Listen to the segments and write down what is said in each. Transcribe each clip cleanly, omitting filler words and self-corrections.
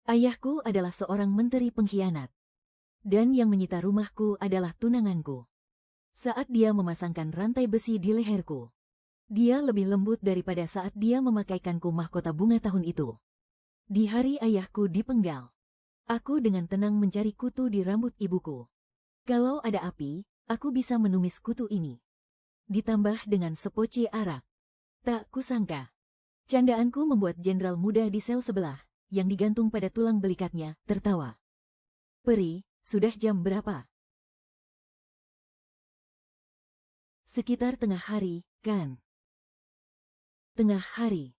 Ayahku adalah seorang menteri pengkhianat. Dan yang menyita rumahku adalah tunanganku. Saat dia memasangkan rantai besi di leherku, dia lebih lembut daripada saat dia memakaikanku mahkota bunga tahun itu. Di hari ayahku dipenggal, aku dengan tenang mencari kutu di rambut ibuku. Kalau ada api, aku bisa menumis kutu ini. Ditambah dengan sepoci arak. Tak kusangka. Candaanku membuat jenderal muda di sel sebelah, yang digantung pada tulang belikatnya, tertawa. Peri, sudah jam berapa? Sekitar tengah hari, kan? Tengah hari.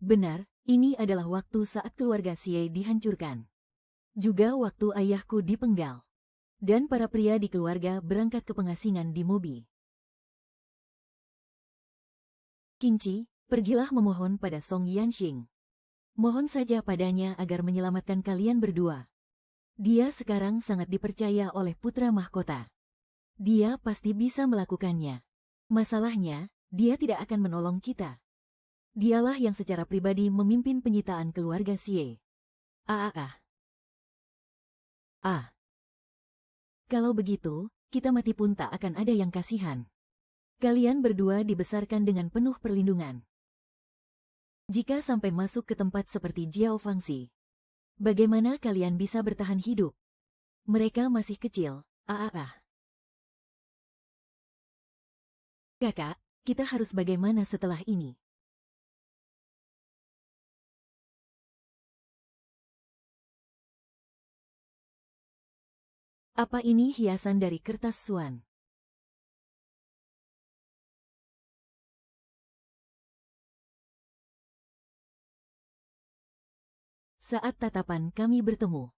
Benar, ini adalah waktu saat keluarga Xie dihancurkan. Juga waktu ayahku dipenggal. Dan para pria di keluarga berangkat ke pengasingan di Mobi. Qingqi, pergilah memohon pada Song Yanxing. Mohon saja padanya agar menyelamatkan kalian berdua. Dia sekarang sangat dipercaya oleh putra mahkota. Dia pasti bisa melakukannya. Masalahnya, dia tidak akan menolong kita. Dialah yang secara pribadi memimpin penyitaan keluarga Xie. Kalau begitu, kita mati pun tak akan ada yang kasihan. Kalian berdua dibesarkan dengan penuh perlindungan. Jika sampai masuk ke tempat seperti Jiao Fangxi, bagaimana kalian bisa bertahan hidup? Mereka masih kecil. Kakak, kita harus bagaimana setelah ini? Apa ini hiasan dari kertas suan? Saat tatapan kami bertemu,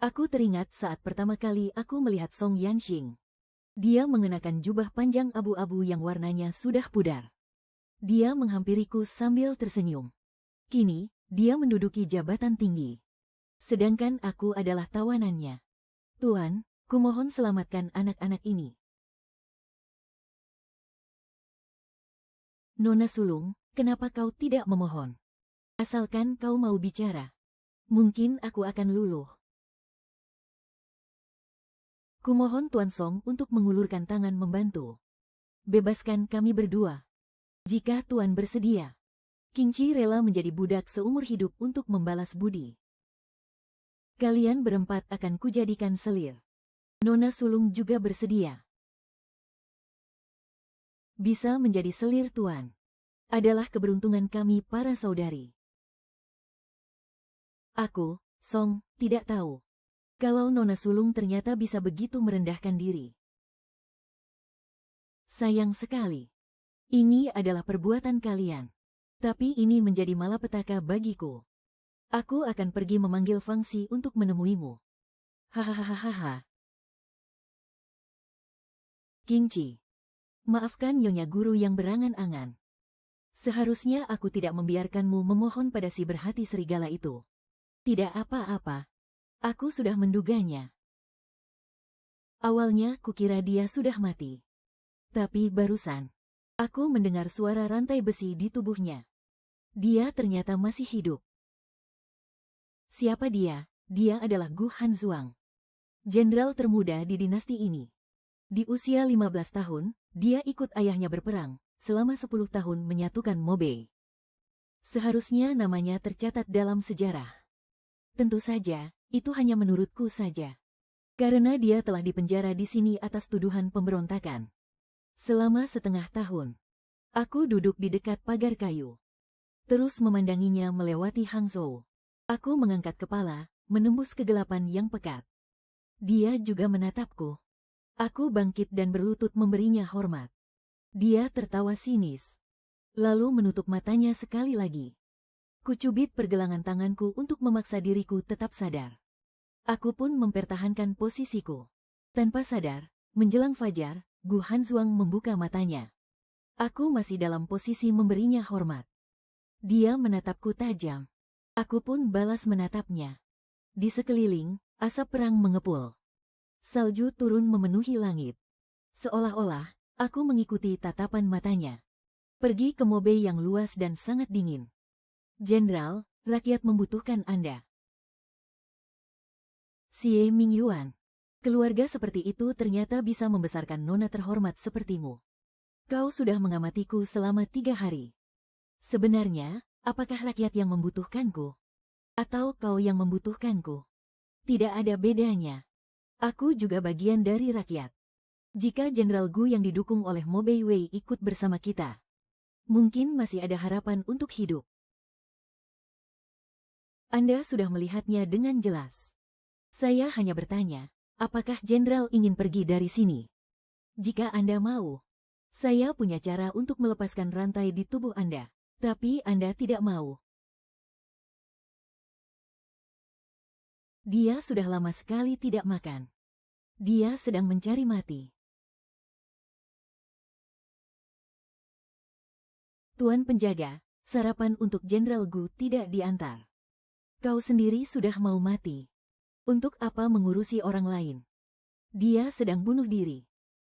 aku teringat saat pertama kali aku melihat Song Yanxing. Dia mengenakan jubah panjang abu-abu yang warnanya sudah pudar. Dia menghampiriku sambil tersenyum. Kini, dia menduduki jabatan tinggi. Sedangkan aku adalah tawanannya. Tuan, kumohon selamatkan anak-anak ini. Nona sulung, kenapa kau tidak memohon? Asalkan kau mau bicara. Mungkin aku akan luluh. Kumohon Tuan Song untuk mengulurkan tangan membantu. Bebaskan kami berdua. Jika Tuan bersedia. Qingqi rela menjadi budak seumur hidup untuk membalas budi. Kalian berempat akan kujadikan selir. Nona sulung juga bersedia. Bisa menjadi selir Tuan. Adalah keberuntungan kami para saudari. Aku, Song, tidak tahu. Kalau Nona sulung ternyata bisa begitu merendahkan diri. Sayang sekali. Ini adalah perbuatan kalian. Tapi ini menjadi malapetaka bagiku. Aku akan pergi memanggil Fangxi untuk menemuimu. Hahaha. Qingqi. Maafkan Nyonya Guru yang berangan-angan. Seharusnya aku tidak membiarkanmu memohon pada si berhati serigala itu. Tidak apa-apa. Aku sudah menduganya. Awalnya kukira dia sudah mati. Tapi barusan, aku mendengar suara rantai besi di tubuhnya. Dia ternyata masih hidup. Siapa dia? Dia adalah Gu Hanzuang. Jenderal termuda di dinasti ini. Di usia 15 tahun, dia ikut ayahnya berperang, selama 10 tahun menyatukan Mobei. Seharusnya namanya tercatat dalam sejarah. Tentu saja, itu hanya menurutku saja. Karena dia telah dipenjara di sini atas tuduhan pemberontakan. Selama setengah tahun, aku duduk di dekat pagar kayu. Terus memandanginya melewati Hangzhou. Aku mengangkat kepala, menembus kegelapan yang pekat. Dia juga menatapku. Aku bangkit dan berlutut memberinya hormat. Dia tertawa sinis. Lalu menutup matanya sekali lagi. Kucubit pergelangan tanganku untuk memaksa diriku tetap sadar. Aku pun mempertahankan posisiku. Tanpa sadar, menjelang fajar, Gu Hanzuang membuka matanya. Aku masih dalam posisi memberinya hormat. Dia menatapku tajam. Aku pun balas menatapnya. Di sekeliling, asap perang mengepul. Salju turun memenuhi langit. Seolah-olah, aku mengikuti tatapan matanya. Pergi ke Mobei yang luas dan sangat dingin. Jenderal, Rakyat membutuhkan Anda. Xie Mingyuan. Keluarga seperti itu ternyata bisa membesarkan nona terhormat sepertimu. Kau sudah mengamatiku selama 3 hari. Sebenarnya, apakah rakyat yang membutuhkanku? Atau kau yang membutuhkanku? Tidak ada bedanya. Aku juga bagian dari rakyat. Jika Jenderal Gu yang didukung oleh Mo Beiwei ikut bersama kita, mungkin masih ada harapan untuk hidup. Anda sudah melihatnya dengan jelas. Saya hanya bertanya, apakah Jenderal ingin pergi dari sini? Jika Anda mau, saya punya cara untuk melepaskan rantai di tubuh Anda. Tapi Anda tidak mau. Dia sudah lama sekali tidak makan. Dia sedang mencari mati. Tuan penjaga, sarapan untuk Jenderal Gu tidak diantar. Kau sendiri sudah mau mati. Untuk apa mengurusi orang lain? Dia sedang bunuh diri.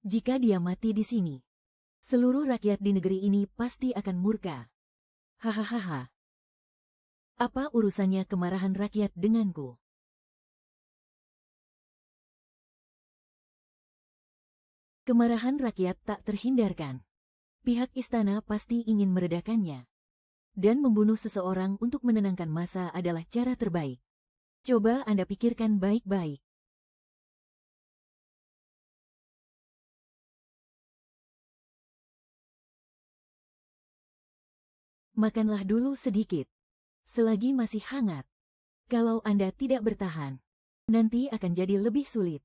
Jika dia mati di sini, seluruh rakyat di negeri ini pasti akan murka. Hahaha. Apa urusannya kemarahan rakyat denganku? Kemarahan rakyat tak terhindarkan. Pihak istana pasti ingin meredakannya. Dan membunuh seseorang untuk menenangkan massa adalah cara terbaik. Coba Anda pikirkan baik-baik. Makanlah dulu sedikit. Selagi masih hangat. Kalau Anda tidak bertahan, nanti akan jadi lebih sulit.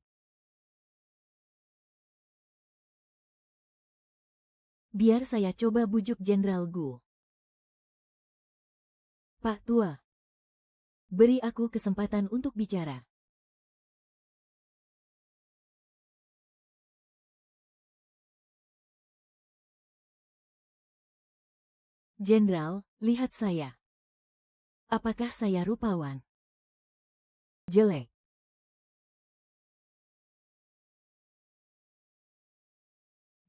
Biar saya coba bujuk Jenderal Gu. Pak Tua, beri aku kesempatan untuk bicara. Jenderal, lihat saya. Apakah saya rupawan? Jelek.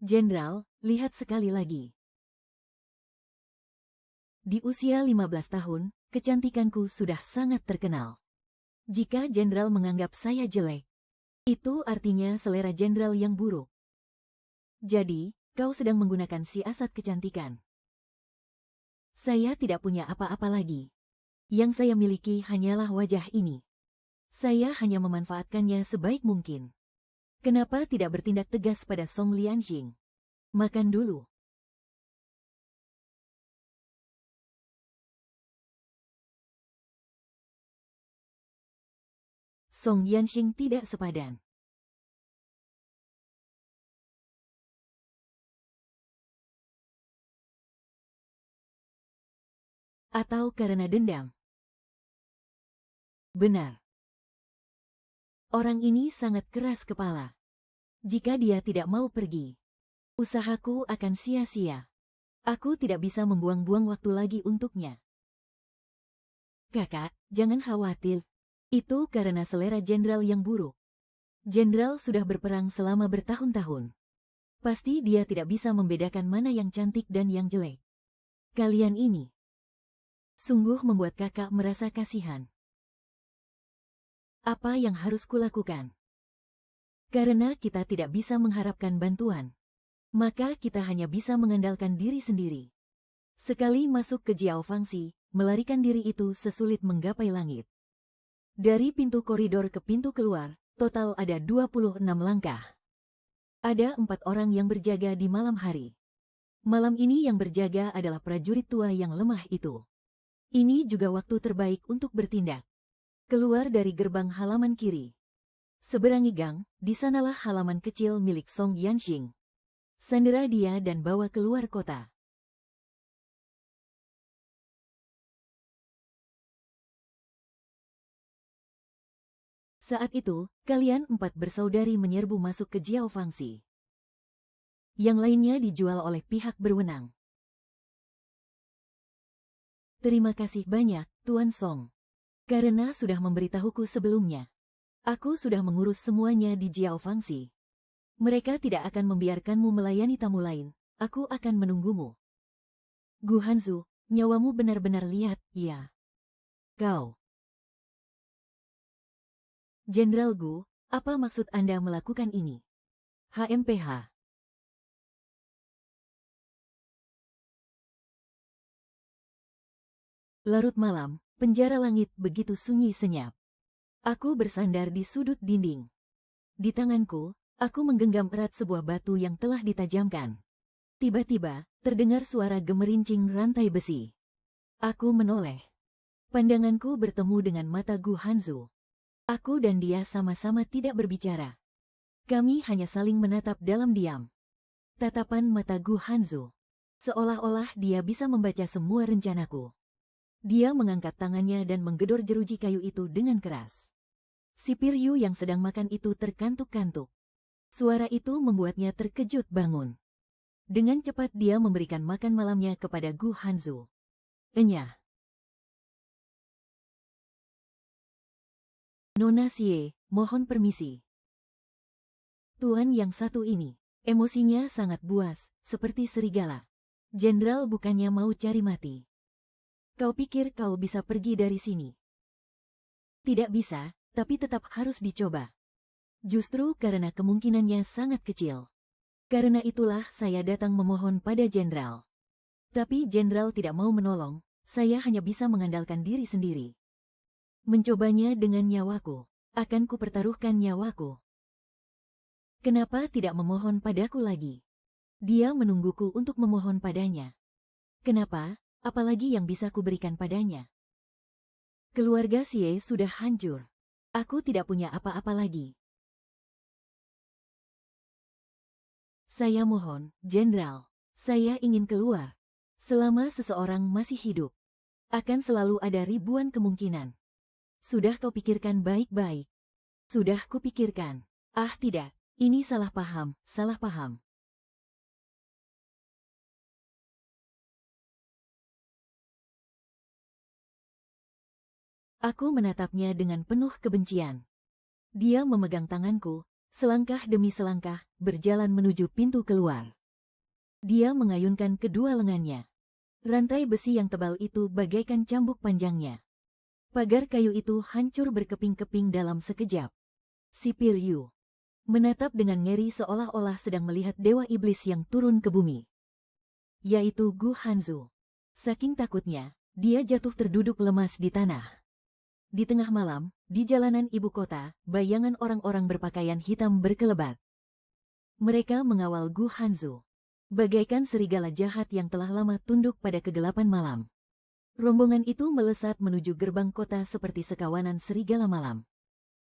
Jenderal, lihat sekali lagi. Di usia 15 tahun, kecantikanku sudah sangat terkenal. Jika Jenderal menganggap saya jelek, itu artinya selera Jenderal yang buruk. Jadi, kau sedang menggunakan siasat kecantikan. Saya tidak punya apa-apa lagi. Yang saya miliki hanyalah wajah ini. Saya hanya memanfaatkannya sebaik mungkin. Kenapa tidak bertindak tegas pada Song Lianxing? Makan dulu. Song Lianxing tidak sepadan. Atau karena dendam? Benar. Orang ini sangat keras kepala. Jika dia tidak mau pergi, usahaku akan sia-sia. Aku tidak bisa membuang-buang waktu lagi untuknya. Kakak, jangan khawatir. Itu karena selera Jenderal yang buruk. Jenderal sudah berperang selama bertahun-tahun. Pasti dia tidak bisa membedakan mana yang cantik dan yang jelek. Kalian ini sungguh membuat kakak merasa kasihan. Apa yang harus kulakukan? Karena kita tidak bisa mengharapkan bantuan, maka kita hanya bisa mengandalkan diri sendiri. Sekali masuk ke Jiao Fangxi, melarikan diri itu sesulit menggapai langit. Dari pintu koridor ke pintu keluar, total ada 26 langkah. Ada 4 orang yang berjaga di malam hari. Malam ini yang berjaga adalah prajurit tua yang lemah itu. Ini juga waktu terbaik untuk bertindak. Keluar dari gerbang halaman kiri. Seberangi gang, di sanalah halaman kecil milik Song Yanxing. Sandera dia dan bawa keluar kota. Saat itu, kalian 4 bersaudari menyerbu masuk ke Jiao Fangxi. Yang lainnya dijual oleh pihak berwenang. Terima kasih banyak, Tuan Song. Karena sudah memberitahuku sebelumnya. Aku sudah mengurus semuanya di Jiao Fangxi. Mereka tidak akan membiarkanmu melayani tamu lain. Aku akan menunggumu. Gu Hanzu, nyawamu benar-benar lihat, ya. Kau. Jenderal Gu, apa maksud Anda melakukan ini? HMPH. Larut malam, penjara langit begitu sunyi senyap. Aku bersandar di sudut dinding. Di tanganku, aku menggenggam erat sebuah batu yang telah ditajamkan. Tiba-tiba, terdengar suara gemerincing rantai besi. Aku menoleh. Pandanganku bertemu dengan mata Gu Hanzu. Aku dan dia sama-sama tidak berbicara. Kami hanya saling menatap dalam diam. Tatapan mata Gu Hanzu. Seolah-olah dia bisa membaca semua rencanaku. Dia mengangkat tangannya dan menggedor jeruji kayu itu dengan keras. Sipir Yu yang sedang makan itu terkantuk-kantuk. Suara itu membuatnya terkejut bangun. Dengan cepat dia memberikan makan malamnya kepada Gu Hanzu. Enyah. Nona Xie, mohon permisi. Tuan yang satu ini, emosinya sangat buas, seperti serigala. Jenderal bukannya mau cari mati. Kau pikir kau bisa pergi dari sini? Tidak bisa, tapi tetap harus dicoba. Justru karena kemungkinannya sangat kecil. Karena itulah saya datang memohon pada jenderal. Tapi jenderal tidak mau menolong, saya hanya bisa mengandalkan diri sendiri. Mencobanya dengan nyawaku, akan kupertaruhkan nyawaku. Kenapa tidak memohon padaku lagi? Dia menungguku untuk memohon padanya. Kenapa? Apalagi yang bisa kuberikan padanya? Keluarga Xie sudah hancur. Aku tidak punya apa-apa lagi. Saya mohon, Jenderal. Saya ingin keluar. Selama seseorang masih hidup, akan selalu ada ribuan kemungkinan. Sudah kau pikirkan baik-baik? Sudah kupikirkan. Ah tidak, ini salah paham, salah paham. Aku menatapnya dengan penuh kebencian. Dia memegang tanganku, selangkah demi selangkah, berjalan menuju pintu keluar. Dia mengayunkan kedua lengannya. Rantai besi yang tebal itu bagaikan cambuk panjangnya. Pagar kayu itu hancur berkeping-keping dalam sekejap. Sipir Yu menatap dengan ngeri seolah-olah sedang melihat dewa iblis yang turun ke bumi. Yaitu Gu Hanzu. Saking takutnya, dia jatuh terduduk lemas di tanah. Di tengah malam, di jalanan ibu kota, bayangan orang-orang berpakaian hitam berkelebat. Mereka mengawal Gu Hanzu. Bagaikan serigala jahat yang telah lama tunduk pada kegelapan malam. Rombongan itu melesat menuju gerbang kota seperti sekawanan serigala malam.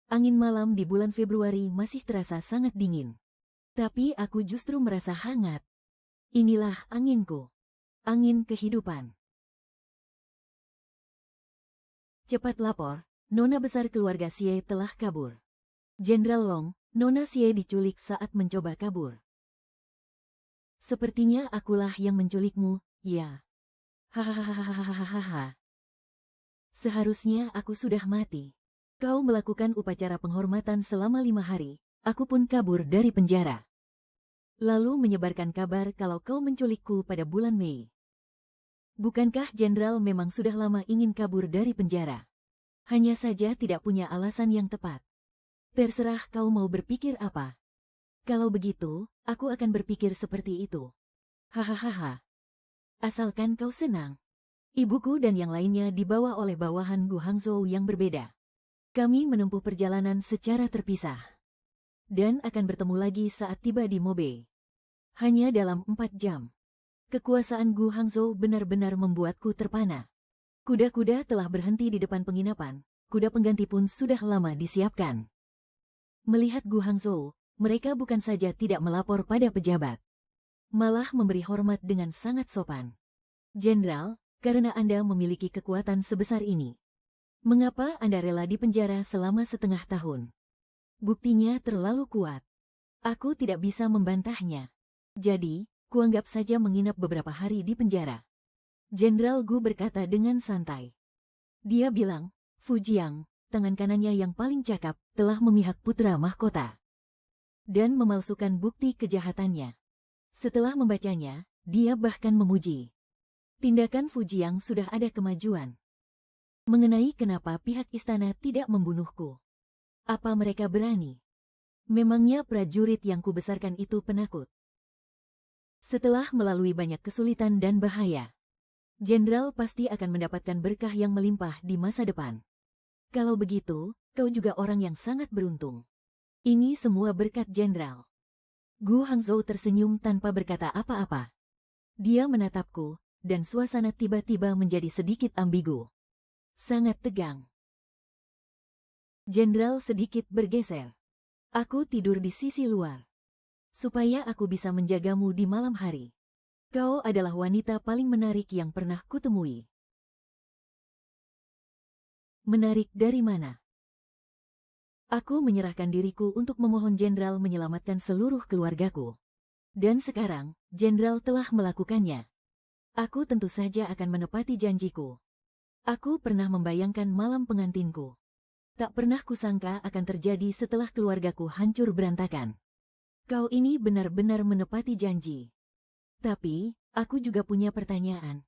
Angin malam di bulan Februari masih terasa sangat dingin. Tapi aku justru merasa hangat. Inilah anginku. Angin kehidupan. Cepat lapor, Nona besar keluarga Xie telah kabur. Jenderal Long, Nona Xie diculik saat mencoba kabur. Sepertinya akulah yang menculikmu, ya. Hahaha. Seharusnya aku sudah mati. Kau melakukan upacara penghormatan selama 5 hari, aku pun kabur dari penjara. Lalu menyebarkan kabar kalau kau menculikku pada bulan Mei. Bukankah Jenderal memang sudah lama ingin kabur dari penjara? Hanya saja tidak punya alasan yang tepat. Terserah kau mau berpikir apa. Kalau begitu, aku akan berpikir seperti itu. Hahaha. Asalkan kau senang. Ibuku dan yang lainnya dibawa oleh bawahan Gu Hangzhou yang berbeda. Kami menempuh perjalanan secara terpisah. Dan akan bertemu lagi saat tiba di Mobei. Hanya dalam 4 jam. Kekuasaan Gu Hangzhou benar-benar membuatku terpana. Kuda-kuda telah berhenti di depan penginapan, kuda pengganti pun sudah lama disiapkan. Melihat Gu Hangzhou, mereka bukan saja tidak melapor pada pejabat, malah memberi hormat dengan sangat sopan. Jenderal, karena Anda memiliki kekuatan sebesar ini, mengapa Anda rela dipenjara selama setengah tahun? Buktinya terlalu kuat. Aku tidak bisa membantahnya. Jadi, kuanggap saja menginap beberapa hari di penjara. Jenderal Gu berkata dengan santai. Dia bilang, Fujiang, tangan kanannya yang paling cakap, telah memihak putra mahkota. Dan memalsukan bukti kejahatannya. Setelah membacanya, dia bahkan memuji. Tindakan Fujiang sudah ada kemajuan. Mengenai kenapa pihak istana tidak membunuhku. Apa mereka berani? Memangnya prajurit yang kubesarkan itu penakut? Setelah melalui banyak kesulitan dan bahaya, Jenderal pasti akan mendapatkan berkah yang melimpah di masa depan. Kalau begitu, kau juga orang yang sangat beruntung. Ini semua berkat Jenderal. Gu Hangzhou tersenyum tanpa berkata apa-apa. Dia menatapku, dan suasana tiba-tiba menjadi sedikit ambigu. Sangat tegang. Jenderal sedikit bergeser. Aku tidur di sisi luar. Supaya aku bisa menjagamu di malam hari. Kau adalah wanita paling menarik yang pernah kutemui. Menarik dari mana? Aku menyerahkan diriku untuk memohon Jenderal menyelamatkan seluruh keluargaku. Dan sekarang, Jenderal telah melakukannya. Aku tentu saja akan menepati janjiku. Aku pernah membayangkan malam pengantinku. Tak pernah kusangka akan terjadi setelah keluargaku hancur berantakan. Kau ini benar-benar menepati janji. Tapi, aku juga punya pertanyaan.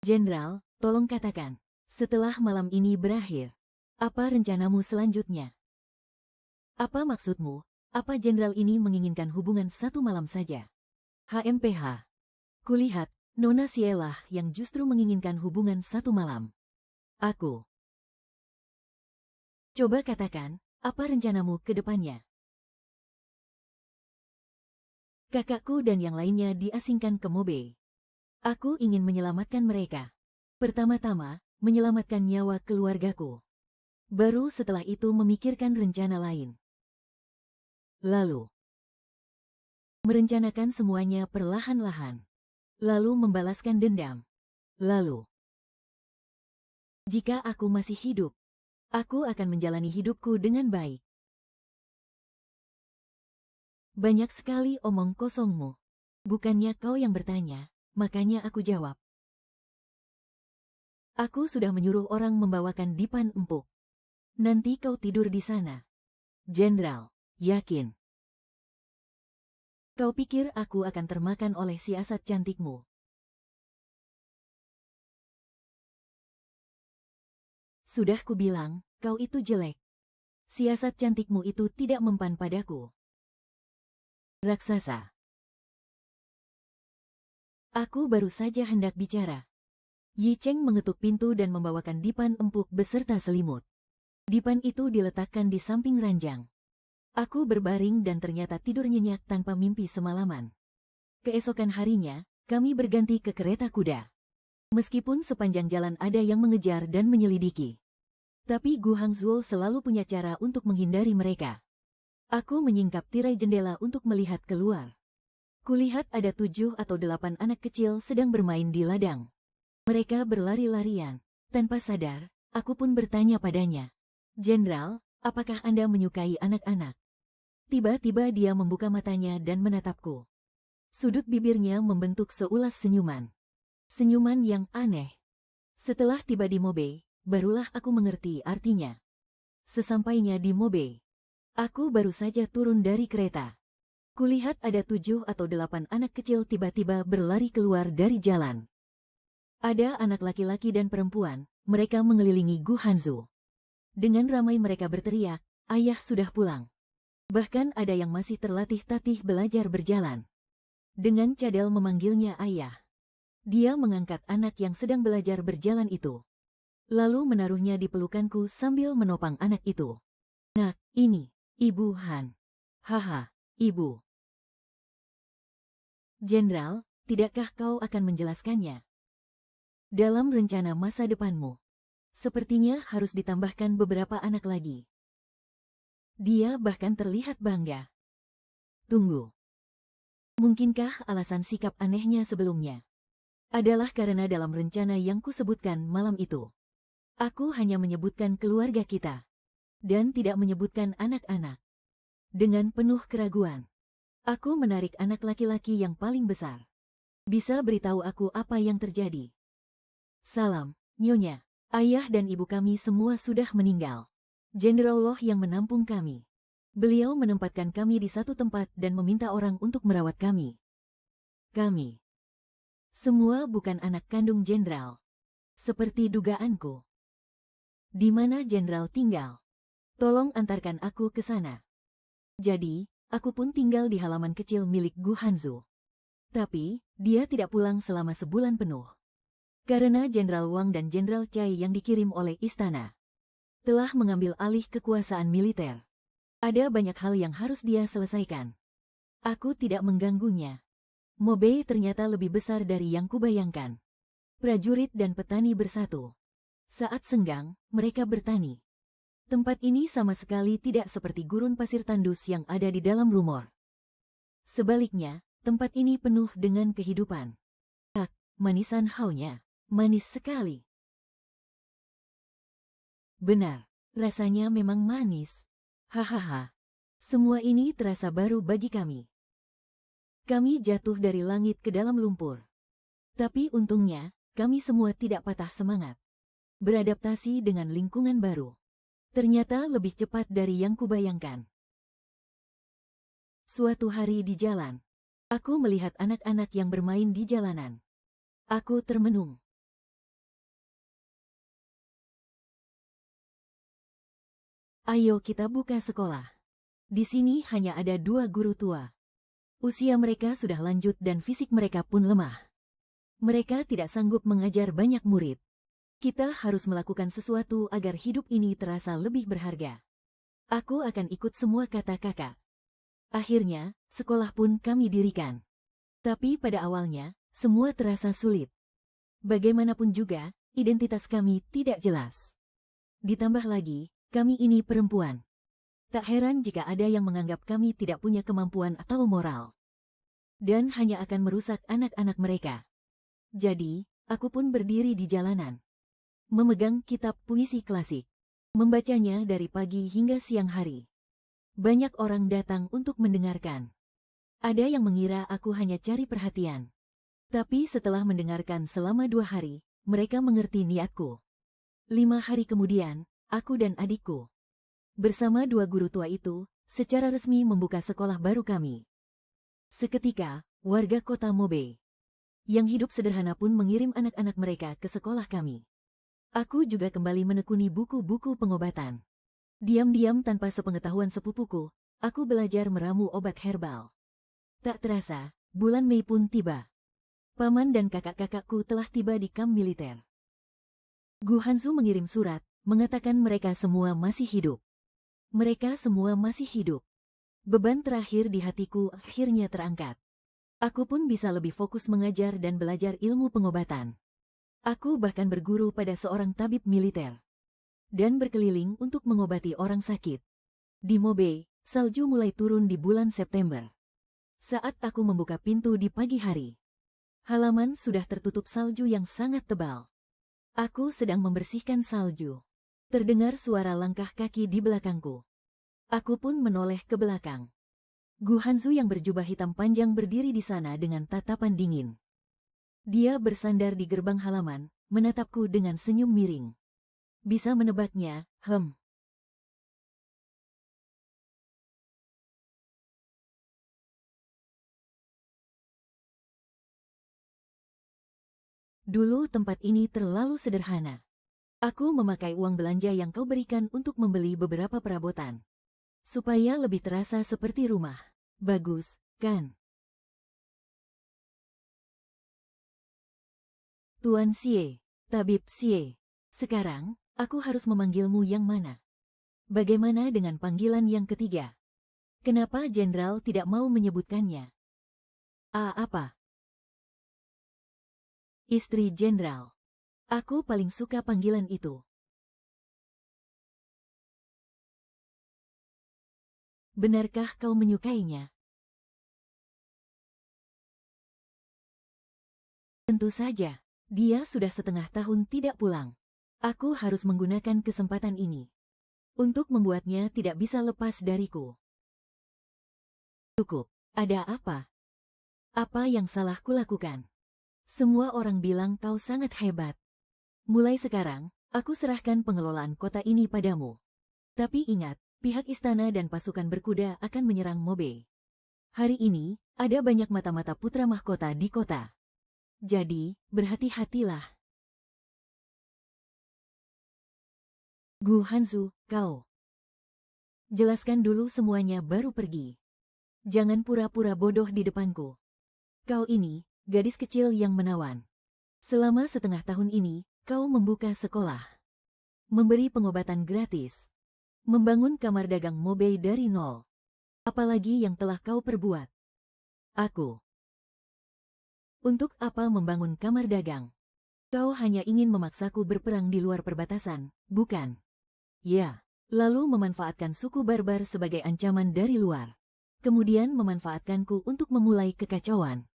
Jenderal, tolong katakan, setelah malam ini berakhir, apa rencanamu selanjutnya? Apa maksudmu? Apa jenderal ini menginginkan hubungan satu malam saja? HMPH. Kulihat, Nona Sielah yang justru menginginkan hubungan satu malam. Aku. Coba katakan, apa rencanamu ke depannya? Kakakku dan yang lainnya diasingkan ke Mobe. Aku ingin menyelamatkan mereka. Pertama-tama, menyelamatkan nyawa keluargaku. Baru setelah itu memikirkan rencana lain. Lalu, merencanakan semuanya perlahan-lahan. Lalu membalaskan dendam. Lalu, jika aku masih hidup, aku akan menjalani hidupku dengan baik. Banyak sekali omong kosongmu. Bukannya kau yang bertanya, makanya aku jawab. Aku sudah menyuruh orang membawakan dipan empuk. Nanti kau tidur di sana. Jenderal, yakin. Kau pikir aku akan termakan oleh siasat cantikmu? Sudah kubilang, kau itu jelek. Siasat cantikmu itu tidak mempan padaku. Raksasa. Aku baru saja hendak bicara. Yi Cheng mengetuk pintu dan membawakan dipan empuk beserta selimut. Dipan itu diletakkan di samping ranjang. Aku berbaring dan ternyata tidur nyenyak tanpa mimpi semalaman. Keesokan harinya, kami berganti ke kereta kuda. Meskipun sepanjang jalan ada yang mengejar dan menyelidiki. Tapi Gu Hangzhou selalu punya cara untuk menghindari mereka. Aku menyingkap tirai jendela untuk melihat keluar. Kulihat ada 7 atau 8 anak kecil sedang bermain di ladang. Mereka berlari-larian. Tanpa sadar, aku pun bertanya padanya. Jenderal, apakah Anda menyukai anak-anak? Tiba-tiba dia membuka matanya dan menatapku. Sudut bibirnya membentuk seulas senyuman. Senyuman yang aneh. Setelah tiba di Mobe, barulah aku mengerti artinya. Sesampainya di Mobe, aku baru saja turun dari kereta. Kulihat ada 7 atau 8 anak kecil tiba-tiba berlari keluar dari jalan. Ada anak laki-laki dan perempuan, mereka mengelilingi Gu Hangzhou. Dengan ramai mereka berteriak, "Ayah sudah pulang." Bahkan ada yang masih terlatih-tatih belajar berjalan. Dengan cadel memanggilnya ayah. Dia mengangkat anak yang sedang belajar berjalan itu. Lalu menaruhnya di pelukanku sambil menopang anak itu. "Nak, ini, Ibu Han." "Haha, Ibu." "Jenderal, tidakkah kau akan menjelaskannya? Dalam rencana masa depanmu, sepertinya harus ditambahkan beberapa anak lagi." Dia bahkan terlihat bangga. Tunggu. Mungkinkah alasan sikap anehnya sebelumnya adalah karena dalam rencana yang kusebutkan malam itu, aku hanya menyebutkan keluarga kita, dan tidak menyebutkan anak-anak. Dengan penuh keraguan, aku menarik anak laki-laki yang paling besar. "Bisa beritahu aku apa yang terjadi?" "Salam, Nyonya. Ayah dan ibu kami semua sudah meninggal. Jenderallah yang menampung kami. Beliau menempatkan kami di satu tempat dan meminta orang untuk merawat kami. Kami semua bukan anak kandung jenderal." Seperti dugaanku. Di mana Jenderal tinggal? Tolong antarkan aku ke sana. Jadi, aku pun tinggal di halaman kecil milik Gu Hanzu. Tapi, dia tidak pulang selama sebulan penuh. Karena Jenderal Wang dan Jenderal Cai yang dikirim oleh istana telah mengambil alih kekuasaan militer. Ada banyak hal yang harus dia selesaikan. Aku tidak mengganggunya. Mobei ternyata lebih besar dari yang kubayangkan. Prajurit dan petani bersatu. Saat senggang, mereka bertani. Tempat ini sama sekali tidak seperti gurun pasir tandus yang ada di dalam rumor. Sebaliknya, tempat ini penuh dengan kehidupan. Manisan haunya. Manis sekali. Benar, rasanya memang manis. Hahaha. Semua ini terasa baru bagi kami. Kami jatuh dari langit ke dalam lumpur. Tapi untungnya, kami semua tidak patah semangat. Beradaptasi dengan lingkungan baru. Ternyata lebih cepat dari yang kubayangkan. Suatu hari di jalan, aku melihat anak-anak yang bermain di jalanan. Aku termenung. Ayo kita buka sekolah. Di sini hanya ada 2 guru tua. Usia mereka sudah lanjut dan fisik mereka pun lemah. Mereka tidak sanggup mengajar banyak murid. Kita harus melakukan sesuatu agar hidup ini terasa lebih berharga. Aku akan ikut semua kata kakak. Akhirnya, sekolah pun kami dirikan. Tapi pada awalnya, semua terasa sulit. Bagaimanapun juga, identitas kami tidak jelas. Ditambah lagi, kami ini perempuan. Tak heran jika ada yang menganggap kami tidak punya kemampuan atau moral. Dan hanya akan merusak anak-anak mereka. Jadi, aku pun berdiri di jalanan. Memegang kitab puisi klasik. Membacanya dari pagi hingga siang hari. Banyak orang datang untuk mendengarkan. Ada yang mengira aku hanya cari perhatian. Tapi setelah mendengarkan selama 2 hari, mereka mengerti niatku. 5 hari kemudian, aku dan adikku, bersama 2 guru tua itu, secara resmi membuka sekolah baru kami. Seketika, warga kota Mobei, yang hidup sederhana pun mengirim anak-anak mereka ke sekolah kami. Aku juga kembali menekuni buku-buku pengobatan. Diam-diam tanpa sepengetahuan sepupuku, aku belajar meramu obat herbal. Tak terasa, bulan Mei pun tiba. Paman dan kakak-kakakku telah tiba di kamp militer. Gu Hanzu mengirim surat, mengatakan mereka semua masih hidup. Mereka semua masih hidup. Beban terakhir di hatiku akhirnya terangkat. Aku pun bisa lebih fokus mengajar dan belajar ilmu pengobatan. Aku bahkan berguru pada seorang tabib militer. Dan berkeliling untuk mengobati orang sakit. Di Mobei, salju mulai turun di bulan September. Saat aku membuka pintu di pagi hari, halaman sudah tertutup salju yang sangat tebal. Aku sedang membersihkan salju. Terdengar suara langkah kaki di belakangku. Aku pun menoleh ke belakang. Gu Hanzu yang berjubah hitam panjang berdiri di sana dengan tatapan dingin. Dia bersandar di gerbang halaman, menatapku dengan senyum miring. Bisa menebaknya, Dulu tempat ini terlalu sederhana. Aku memakai uang belanja yang kau berikan untuk membeli beberapa perabotan. Supaya lebih terasa seperti rumah. Bagus, kan? Tuan Xie, Tabib Xie. Sekarang, aku harus memanggilmu yang mana? Bagaimana dengan panggilan yang ketiga? Kenapa Jenderal tidak mau menyebutkannya? Apa? Istri Jenderal. Aku paling suka panggilan itu. Benarkah kau menyukainya? Tentu saja, dia sudah setengah tahun tidak pulang. Aku harus menggunakan kesempatan ini untuk membuatnya tidak bisa lepas dariku. Cukup, ada apa? Apa yang salah kulakukan? Semua orang bilang kau sangat hebat. Mulai sekarang, aku serahkan pengelolaan kota ini padamu. Tapi ingat, pihak istana dan pasukan berkuda akan menyerang Mobei. Hari ini, ada banyak mata-mata putra mahkota di kota. Jadi, berhati-hatilah. Gu Hanzu, kau. Jelaskan dulu semuanya baru pergi. Jangan pura-pura bodoh di depanku. Kau ini, gadis kecil yang menawan. Selama setengah tahun ini, kau membuka sekolah. Memberi pengobatan gratis. Membangun kamar dagang Mobei dari nol. Apalagi yang telah kau perbuat? Aku. Untuk apa membangun kamar dagang? Kau hanya ingin memaksaku berperang di luar perbatasan, bukan? Ya, lalu memanfaatkan suku barbar sebagai ancaman dari luar. Kemudian memanfaatkanku untuk memulai kekacauan.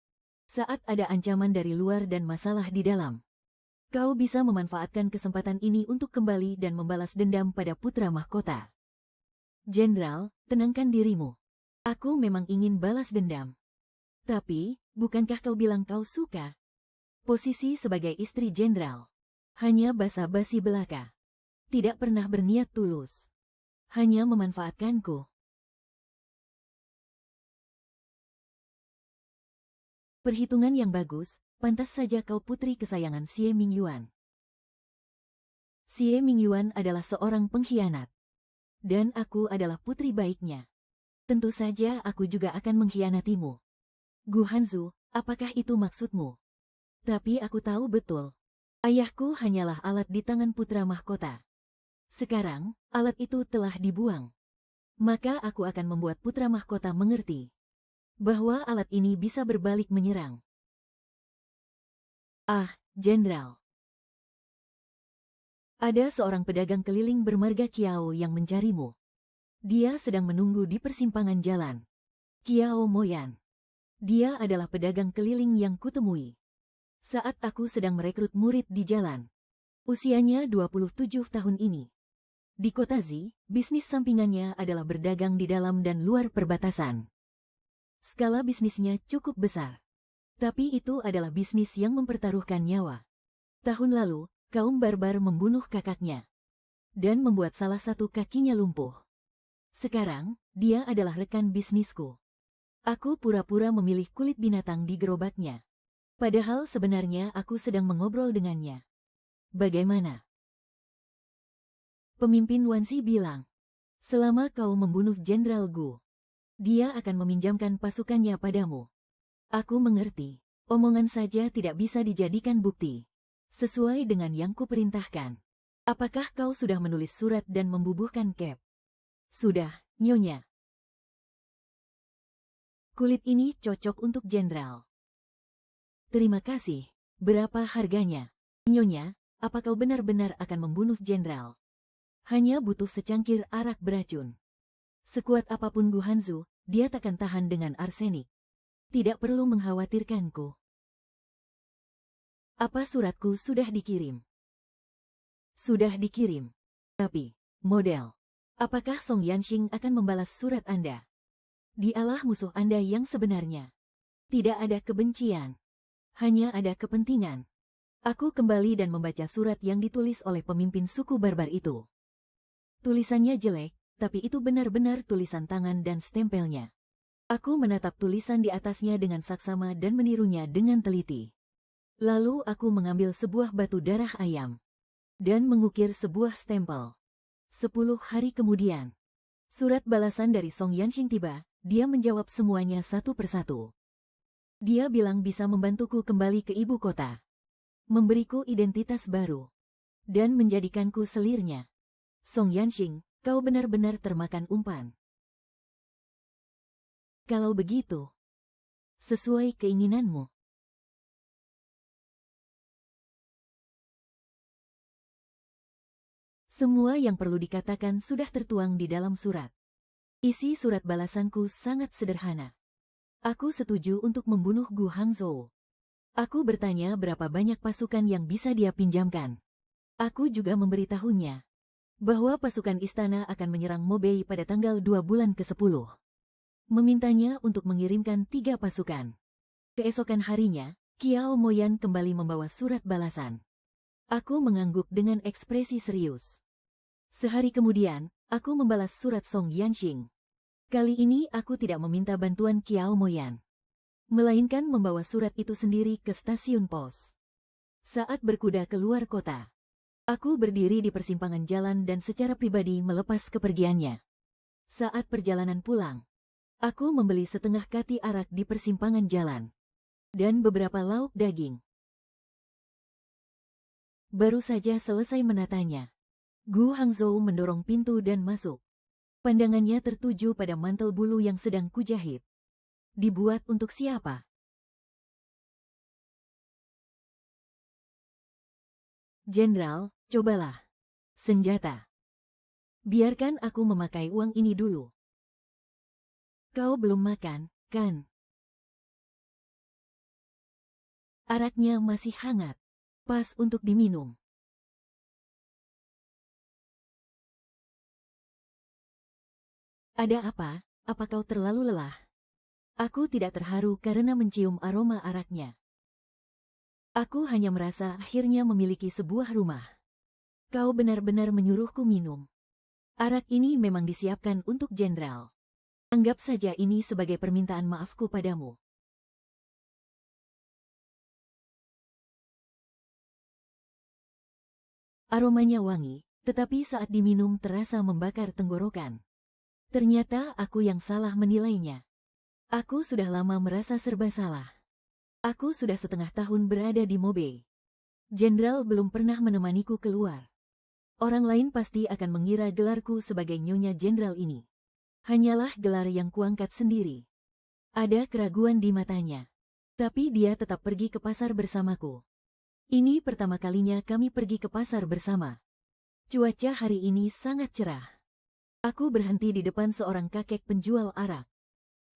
Saat ada ancaman dari luar dan masalah di dalam, kau bisa memanfaatkan kesempatan ini untuk kembali dan membalas dendam pada putra mahkota. Jenderal, tenangkan dirimu. Aku memang ingin balas dendam. Tapi, bukankah kau bilang kau suka? Posisi sebagai istri jenderal. Hanya basa-basi belaka. Tidak pernah berniat tulus. Hanya memanfaatkanku. Perhitungan yang bagus, pantas saja kau putri kesayangan Xie Mingyuan. Xie Mingyuan adalah seorang pengkhianat. Dan aku adalah putri baiknya. Tentu saja aku juga akan mengkhianatimu. Gu Hanzu, apakah itu maksudmu? Tapi aku tahu betul. Ayahku hanyalah alat di tangan putra mahkota. Sekarang, alat itu telah dibuang. Maka aku akan membuat putra mahkota mengerti bahwa alat ini bisa berbalik menyerang. Ah, Jenderal. Ada seorang pedagang keliling bermarga Kiao yang mencarimu. Dia sedang menunggu di persimpangan jalan. Kiao Moyan. Dia adalah pedagang keliling yang kutemui saat aku sedang merekrut murid di jalan. Usianya 27 tahun ini. Di kota Zi, bisnis sampingannya adalah berdagang di dalam dan luar perbatasan. Skala bisnisnya cukup besar. Tapi itu adalah bisnis yang mempertaruhkan nyawa. Tahun lalu, kaum barbar membunuh kakaknya dan membuat salah satu kakinya lumpuh. Sekarang, dia adalah rekan bisnisku. Aku pura-pura memilih kulit binatang di gerobaknya. Padahal sebenarnya aku sedang mengobrol dengannya. Bagaimana? Pemimpin Wansi bilang, selama kau membunuh Jenderal Gu, dia akan meminjamkan pasukannya padamu. Aku mengerti. Omongan saja tidak bisa dijadikan bukti. Sesuai dengan yang kuperintahkan. Apakah kau sudah menulis surat dan membubuhkan cap? Sudah, Nyonya. Kulit ini cocok untuk jenderal. Terima kasih. Berapa harganya? Nyonya, apa kau benar-benar akan membunuh jenderal? Hanya butuh secangkir arak beracun. Sekuat apapun Gu Hanzu, dia takkan tahan dengan arsenik. Tidak perlu mengkhawatirkanku. Apa suratku sudah dikirim? Sudah dikirim. Tapi, model. Apakah Song Yanxing akan membalas surat Anda? Dialah musuh Anda yang sebenarnya. Tidak ada kebencian. Hanya ada kepentingan. Aku kembali dan membaca surat yang ditulis oleh pemimpin suku barbar itu. Tulisannya jelek, tapi itu benar-benar tulisan tangan dan stempelnya. Aku menatap tulisan di atasnya dengan saksama dan menirunya dengan teliti. Lalu aku mengambil sebuah batu darah ayam dan mengukir sebuah stempel. 10 hari kemudian, surat balasan dari Song Yanxing tiba. Dia menjawab semuanya satu persatu. Dia bilang bisa membantuku kembali ke ibu kota, memberiku identitas baru, dan menjadikanku selirnya. Song Yanxing, kau benar-benar termakan umpan. Kalau begitu, sesuai keinginanmu. Semua yang perlu dikatakan sudah tertuang di dalam surat. Isi surat balasanku sangat sederhana. Aku setuju untuk membunuh Gu Hangzhou. Aku bertanya berapa banyak pasukan yang bisa dia pinjamkan. Aku juga memberitahunya bahwa pasukan istana akan menyerang Mobei pada tanggal 2 bulan ke-10. Memintanya untuk mengirimkan 3 pasukan. Keesokan harinya, Kiao Moyan kembali membawa surat balasan. Aku mengangguk dengan ekspresi serius. Sehari kemudian, aku membalas surat Song Yanxing. Kali ini aku tidak meminta bantuan Kiao Moyan, melainkan membawa surat itu sendiri ke stasiun pos. Saat berkuda keluar kota, Aku berdiri di persimpangan jalan dan secara pribadi melepas kepergiannya. Saat perjalanan pulang, aku membeli setengah kati arak di persimpangan jalan dan beberapa lauk daging. Baru saja selesai menatanya, Gu Hangzhou mendorong pintu dan masuk. Pandangannya tertuju pada mantel bulu yang sedang kujahit. Dibuat untuk siapa? Jenderal, cobalah. Senjata. Biarkan aku memakai uang ini dulu. Kau belum makan, kan? Araknya masih hangat. Pas untuk diminum. Ada apa? Apa kau terlalu lelah? Aku tidak terharu karena mencium aroma araknya. Aku hanya merasa akhirnya memiliki sebuah rumah. Kau benar-benar menyuruhku minum. Arak ini memang disiapkan untuk jenderal. Anggap saja ini sebagai permintaan maafku padamu. Aromanya wangi, tetapi saat diminum terasa membakar tenggorokan. Ternyata aku yang salah menilainya. Aku sudah lama merasa serba salah. Aku sudah setengah tahun berada di Mobei. Jenderal belum pernah menemaniku keluar. Orang lain pasti akan mengira gelarku sebagai Nyonya Jenderal ini. Hanyalah gelar yang kuangkat sendiri. Ada keraguan di matanya. Tapi dia tetap pergi ke pasar bersamaku. Ini pertama kalinya kami pergi ke pasar bersama. Cuaca hari ini sangat cerah. Aku berhenti di depan seorang kakek penjual arak.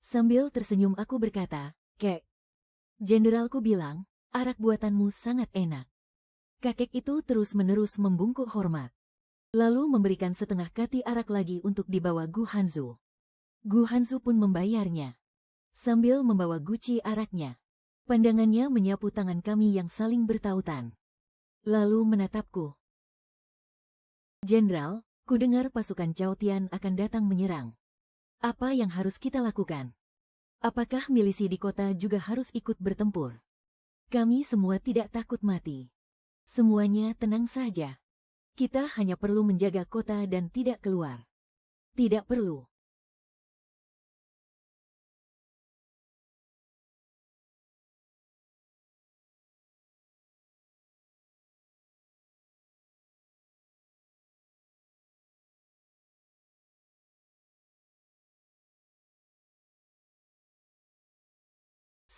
Sambil tersenyum aku berkata, "Kek, jenderalku bilang, arak buatanmu sangat enak." Kakek itu terus-menerus membungkuk hormat. Lalu memberikan setengah kati arak lagi untuk dibawa Gu Hanzu. Gu Hanzu pun membayarnya. Sambil membawa guci araknya. Pandangannya menyapu tangan kami yang saling bertautan. Lalu menatapku. "Jenderal, kudengar pasukan Cao Tian akan datang menyerang. Apa yang harus kita lakukan? Apakah milisi di kota juga harus ikut bertempur? Kami semua tidak takut mati. Semuanya tenang saja. Kita hanya perlu menjaga kota dan tidak keluar. Tidak perlu."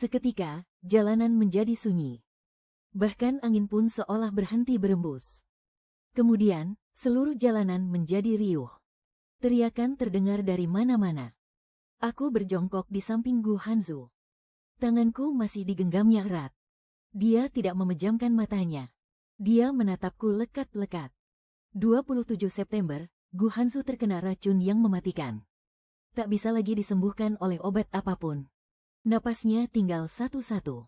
Seketika, jalanan menjadi sunyi. Bahkan angin pun seolah berhenti berembus. Kemudian, seluruh jalanan menjadi riuh. Teriakan terdengar dari mana-mana. Aku berjongkok di samping Gu Hanzu. Tanganku masih digenggamnya erat. Dia tidak memejamkan matanya. Dia menatapku lekat-lekat. 27 September, Gu Hanzu terkena racun yang mematikan. Tak bisa lagi disembuhkan oleh obat apapun. Napasnya tinggal satu-satu.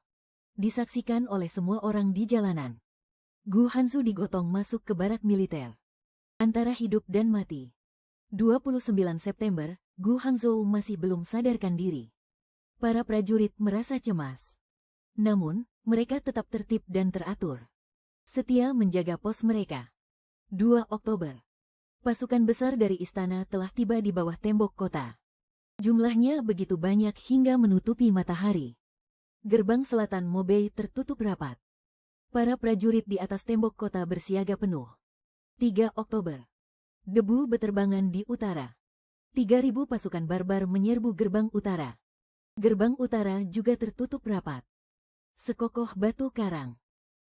Disaksikan oleh semua orang di jalanan. Gu Hanzu digotong masuk ke barak militer. Antara hidup dan mati. 29 September, Gu Hangzhou masih belum sadarkan diri. Para prajurit merasa cemas. Namun, mereka tetap tertib dan teratur. Setia menjaga pos mereka. 2 Oktober. Pasukan besar dari istana telah tiba di bawah tembok kota. Jumlahnya begitu banyak hingga menutupi matahari. Gerbang selatan Mobei tertutup rapat. Para prajurit di atas tembok kota bersiaga penuh. 3 Oktober. Debu beterbangan di utara. 3.000 pasukan barbar menyerbu gerbang utara. Gerbang utara juga tertutup rapat. Sekokoh batu karang.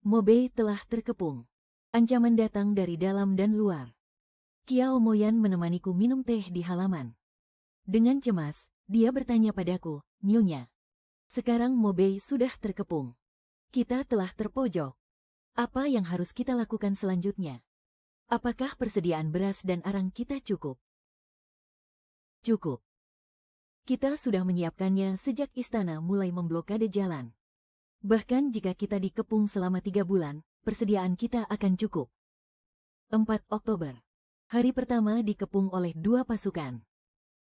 Mobei telah terkepung. Ancaman datang dari dalam dan luar. Kiao Moyan menemaniku minum teh di halaman. Dengan cemas, dia bertanya padaku, "Nyonya, sekarang Mobei sudah terkepung. Kita telah terpojok. Apa yang harus kita lakukan selanjutnya? Apakah persediaan beras dan arang kita cukup?" "Cukup. Kita sudah menyiapkannya sejak istana mulai memblokade jalan. Bahkan jika kita dikepung selama 3 bulan, persediaan kita akan cukup." 4 Oktober. Hari pertama dikepung oleh 2 pasukan.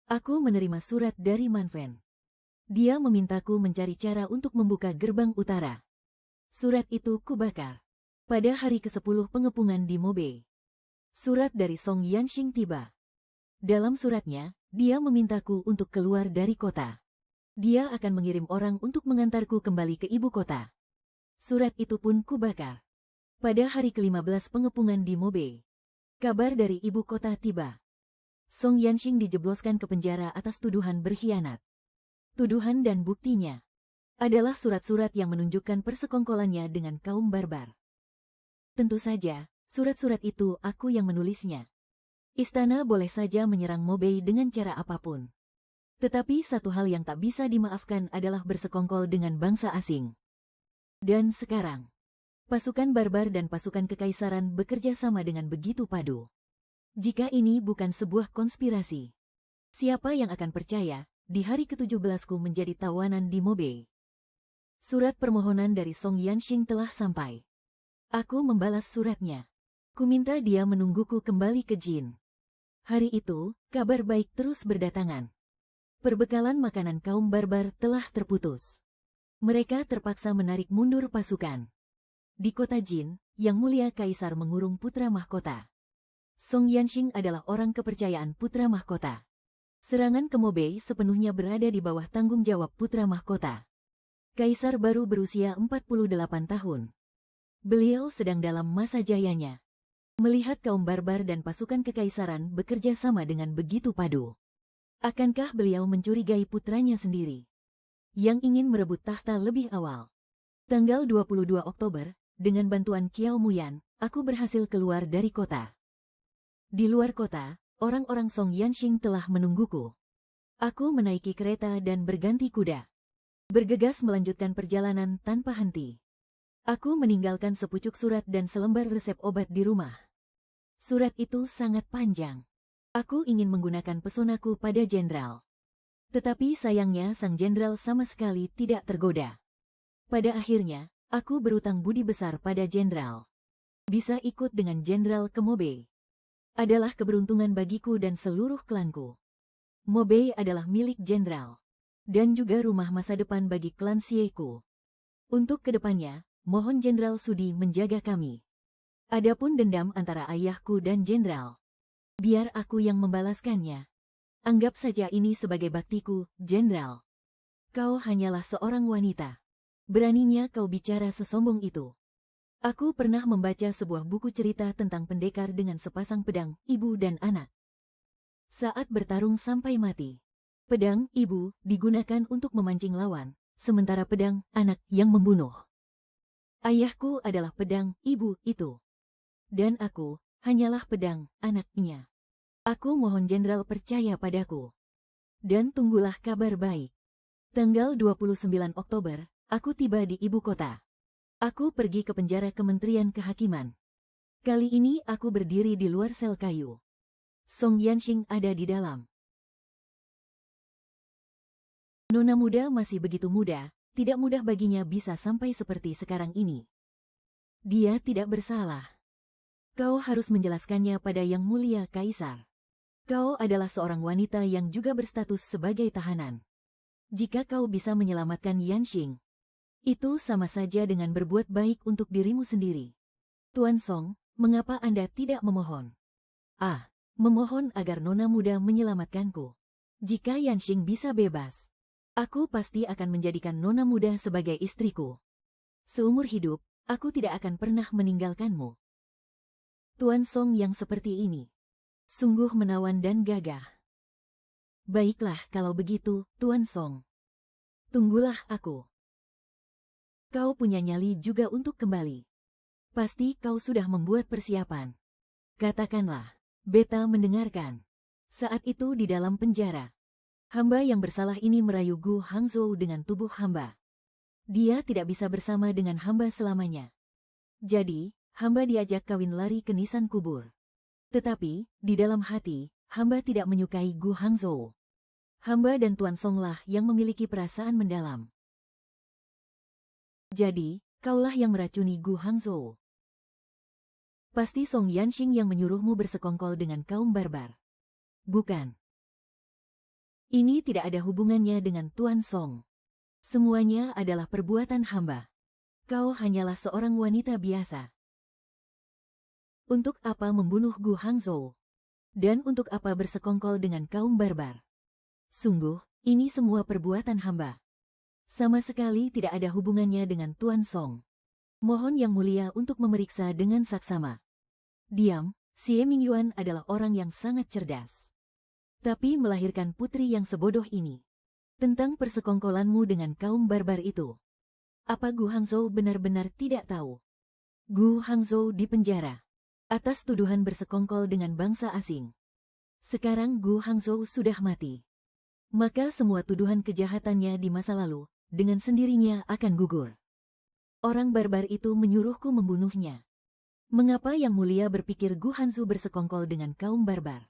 Aku menerima surat dari Manfen. Dia memintaku mencari cara untuk membuka gerbang utara. Surat itu kubakar. Pada hari ke-10 pengepungan di Mobei, surat dari Song Yanxing tiba. Dalam suratnya, dia memintaku untuk keluar dari kota. Dia akan mengirim orang untuk mengantarku kembali ke ibu kota. Surat itu pun kubakar. Pada hari ke-15 pengepungan di Mobei, kabar dari ibu kota tiba. Song Yanxing dijebloskan ke penjara atas tuduhan berkhianat. Tuduhan dan buktinya adalah surat-surat yang menunjukkan persekongkolannya dengan kaum barbar. Tentu saja, surat-surat itu aku yang menulisnya. Istana boleh saja menyerang Mobei dengan cara apapun. Tetapi satu hal yang tak bisa dimaafkan adalah bersekongkol dengan bangsa asing. Dan sekarang, pasukan barbar dan pasukan kekaisaran bekerja sama dengan begitu padu. Jika ini bukan sebuah konspirasi, siapa yang akan percaya di hari ke-17ku menjadi tawanan di Mobei? Surat permohonan dari Song Yanxing telah sampai. Aku membalas suratnya. Kuminta dia menungguku kembali ke Jin. Hari itu, kabar baik terus berdatangan. Perbekalan makanan kaum barbar telah terputus. Mereka terpaksa menarik mundur pasukan. Di kota Jin, Yang Mulia Kaisar mengurung putra mahkota. Song Yanxing adalah orang kepercayaan putra mahkota. Serangan ke Mobei sepenuhnya berada di bawah tanggung jawab putra mahkota. Kaisar baru berusia 48 tahun. Beliau sedang dalam masa jayanya. Melihat kaum barbar dan pasukan kekaisaran bekerja sama dengan begitu padu, akankah beliau mencurigai putranya sendiri yang ingin merebut tahta lebih awal? Tanggal 22 Oktober, dengan bantuan Kiao Muyan, aku berhasil keluar dari kota. Di luar kota, orang-orang Song Yanxing telah menungguku. Aku menaiki kereta dan berganti kuda, bergegas melanjutkan perjalanan tanpa henti. Aku meninggalkan sepucuk surat dan selembar resep obat di rumah. Surat itu sangat panjang. Aku ingin menggunakan pesonaku pada jenderal. Tetapi sayangnya sang jenderal sama sekali tidak tergoda. Pada akhirnya, aku berutang budi besar pada jenderal. Bisa ikut dengan jenderal ke Mobei adalah keberuntungan bagiku dan seluruh klanku. Mobei adalah milik jenderal dan juga rumah masa depan bagi klan Xieku. Untuk kedepannya, mohon jenderal sudi menjaga kami. Adapun dendam antara ayahku dan jenderal, biar aku yang membalaskannya. Anggap saja ini sebagai baktiku, jenderal. Kau hanyalah seorang wanita. Beraninya kau bicara sesombong itu. Aku pernah membaca sebuah buku cerita tentang pendekar dengan sepasang pedang, ibu dan anak. Saat bertarung sampai mati, pedang, ibu, digunakan untuk memancing lawan, sementara pedang, anak, yang membunuh. Ayahku adalah pedang, ibu, itu. Dan aku, hanyalah pedang, anaknya. Aku mohon jenderal percaya padaku. Dan tunggulah kabar baik. Tanggal 29 Oktober, aku tiba di ibu kota. Aku pergi ke penjara Kementerian Kehakiman. Kali ini aku berdiri di luar sel kayu. Song Yanxing ada di dalam. Nona muda masih begitu muda. Tidak mudah baginya bisa sampai seperti sekarang ini. Dia tidak bersalah. Kau harus menjelaskannya pada Yang Mulia Kaisar. Kau adalah seorang wanita yang juga berstatus sebagai tahanan. Jika kau bisa menyelamatkan Yanxing, itu sama saja dengan berbuat baik untuk dirimu sendiri. Tuan Song, mengapa Anda tidak memohon? Memohon agar nona muda menyelamatkanku. Jika Yanxing bisa bebas, aku pasti akan menjadikan nona muda sebagai istriku. Seumur hidup, aku tidak akan pernah meninggalkanmu. Tuan Song yang seperti ini sungguh menawan dan gagah. Baiklah kalau begitu, Tuan Song. Tunggulah aku. Kau punya nyali juga untuk kembali. Pasti kau sudah membuat persiapan. Katakanlah. Beta mendengarkan. Saat itu di dalam penjara, hamba yang bersalah ini merayu Gu Hangzhou dengan tubuh hamba. Dia tidak bisa bersama dengan hamba selamanya. Jadi, hamba diajak kawin lari ke nisan kubur. Tetapi, di dalam hati, hamba tidak menyukai Gu Hangzhou. Hamba dan Tuan Song lah yang memiliki perasaan mendalam. Jadi, kaulah yang meracuni Gu Hangzhou. Pasti Song Yanxing yang menyuruhmu bersekongkol dengan kaum barbar. Bukan. Ini tidak ada hubungannya dengan Tuan Song. Semuanya adalah perbuatan hamba. Kau hanyalah seorang wanita biasa. Untuk apa membunuh Gu Hangzhou? Dan untuk apa bersekongkol dengan kaum barbar? Sungguh, ini semua perbuatan hamba. Sama sekali tidak ada hubungannya dengan Tuan Song. Mohon Yang Mulia untuk memeriksa dengan saksama. Diam, Xie Mingyuan adalah orang yang sangat cerdas. Tapi melahirkan putri yang sebodoh ini. Tentang persekongkolanmu dengan kaum barbar itu. Apa Gu Hangzhou benar-benar tidak tahu? Gu Hangzhou dipenjara atas tuduhan bersekongkol dengan bangsa asing. Sekarang Gu Hangzhou sudah mati. Maka semua tuduhan kejahatannya di masa lalu, dengan sendirinya akan gugur. Orang barbar itu menyuruhku membunuhnya. Mengapa Yang Mulia berpikir Gu Hanzu bersekongkol dengan kaum barbar?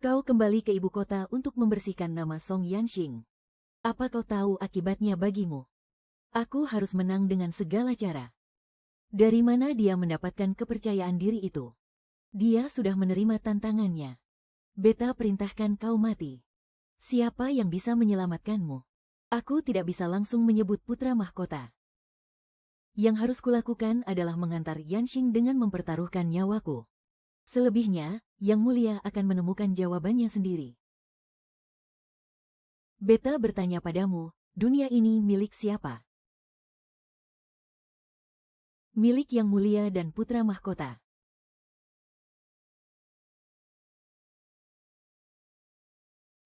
Kau kembali ke ibu kota untuk membersihkan nama Song Yanxing. Apa kau tahu akibatnya bagimu? Aku harus menang dengan segala cara. Dari mana dia mendapatkan kepercayaan diri itu? Dia sudah menerima tantangannya. Beta perintahkan kau mati. Siapa yang bisa menyelamatkanmu? Aku tidak bisa langsung menyebut putra mahkota. Yang harus kulakukan adalah mengantar Yanxing dengan mempertaruhkan nyawaku. Selebihnya, Yang Mulia akan menemukan jawabannya sendiri. Beta bertanya padamu, dunia ini milik siapa? Milik Yang Mulia dan putra mahkota.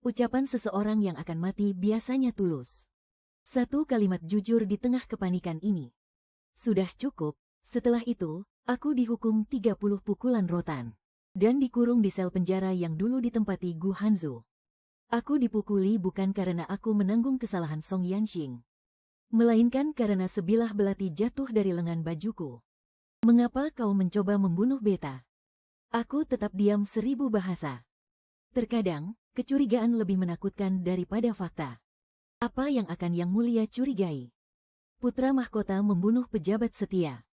Ucapan seseorang yang akan mati biasanya tulus. Satu kalimat jujur di tengah kepanikan ini. Sudah cukup, setelah itu, aku dihukum 30 pukulan rotan. Dan dikurung di sel penjara yang dulu ditempati Gu Hanzu. Aku dipukuli bukan karena aku menanggung kesalahan Song Yanxing. Melainkan karena sebilah belati jatuh dari lengan bajuku. Mengapa kau mencoba membunuh beta? Aku tetap diam 1000 bahasa. Terkadang, kecurigaan lebih menakutkan daripada fakta. Apa yang akan Yang Mulia curigai? Putra mahkota membunuh pejabat setia.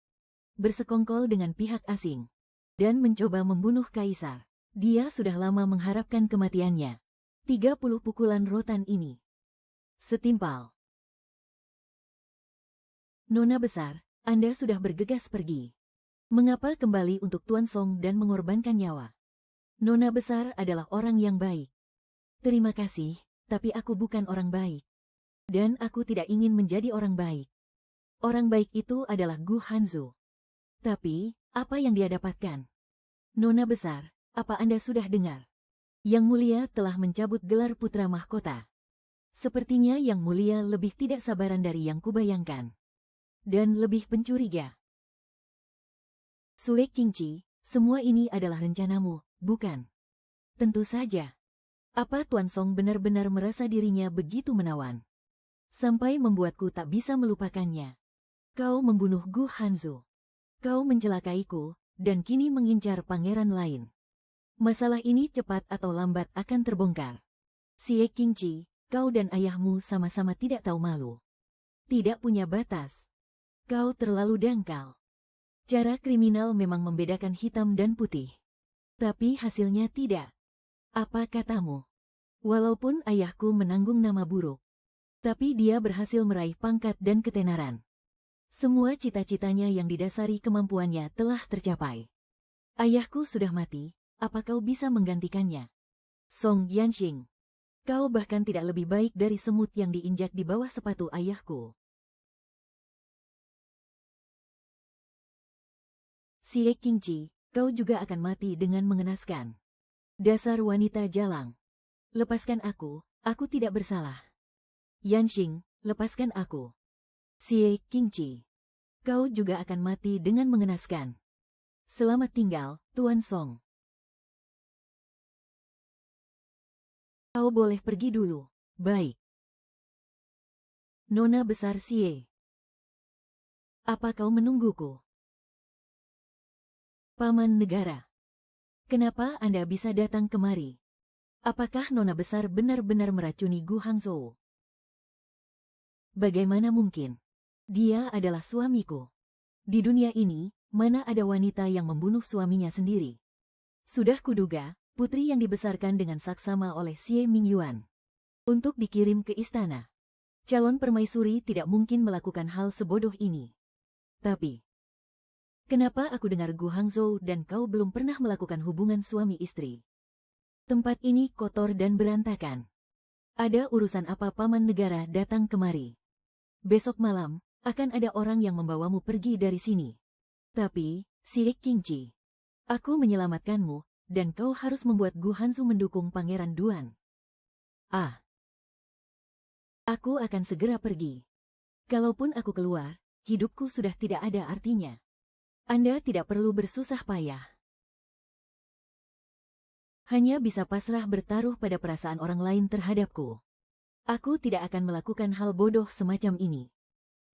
Bersekongkol dengan pihak asing. Dan mencoba membunuh kaisar. Dia sudah lama mengharapkan kematiannya. 30 pukulan rotan ini. Setimpal. Nona besar, Anda sudah bergegas pergi. Mengapa kembali untuk Tuan Song dan mengorbankan nyawa? Nona besar adalah orang yang baik. Terima kasih, tapi aku bukan orang baik. Dan aku tidak ingin menjadi orang baik. Orang baik itu adalah Gu Hanzu. Tapi, apa yang dia dapatkan? Nona besar, apa Anda sudah dengar? Yang Mulia telah mencabut gelar putra mahkota. Sepertinya Yang Mulia lebih tidak sabaran dari yang kubayangkan. Dan lebih pencuriga. Sue Qingqi, semua ini adalah rencanamu, bukan? Tentu saja. Apa Tuan Song benar-benar merasa dirinya begitu menawan? Sampai membuatku tak bisa melupakannya. Kau membunuh Gu Hanzu. Kau mencelakaiku, dan kini mengincar pangeran lain. Masalah ini cepat atau lambat akan terbongkar. Xie Qingqi, kau dan ayahmu sama-sama tidak tahu malu. Tidak punya batas. Kau terlalu dangkal. Cara kriminal memang membedakan hitam dan putih. Tapi hasilnya tidak. Apa katamu? Walaupun ayahku menanggung nama buruk. Tapi dia berhasil meraih pangkat dan ketenaran. Semua cita-citanya yang didasari kemampuannya telah tercapai. Ayahku sudah mati, apa kau bisa menggantikannya? Song Yanxing, kau bahkan tidak lebih baik dari semut yang diinjak di bawah sepatu ayahku. Xie Qingqi, kau juga akan mati dengan mengenaskan. Dasar wanita jalang. Lepaskan aku tidak bersalah. Yanxing, lepaskan aku. Xie Qingqi, kau juga akan mati dengan mengenaskan. Selamat tinggal, Tuan Song. Kau boleh pergi dulu. Baik. Nona besar Xie. Apa kau menungguku? Paman negara. Kenapa Anda bisa datang kemari? Apakah Nona besar benar-benar meracuni Gu Hangzhou? Bagaimana mungkin? Dia adalah suamiku. Di dunia ini, mana ada wanita yang membunuh suaminya sendiri? Sudah kuduga, putri yang dibesarkan dengan saksama oleh Xie Mingyuan. Untuk dikirim ke istana. Calon permaisuri tidak mungkin melakukan hal sebodoh ini. Tapi, Kenapa aku dengar Gu Hangzhou dan kau belum pernah melakukan hubungan suami istri? Tempat ini kotor dan berantakan. Ada urusan apa paman negara datang kemari? Besok malam, akan ada orang yang membawamu pergi dari sini. Tapi, si Qingqi, aku menyelamatkanmu, dan kau harus membuat Gu Hanzu mendukung Pangeran Duan. Ah. Aku akan segera pergi. Kalaupun aku keluar, hidupku sudah tidak ada artinya. Anda tidak perlu bersusah payah. Hanya bisa pasrah bertaruh pada perasaan orang lain terhadapku. Aku tidak akan melakukan hal bodoh semacam ini.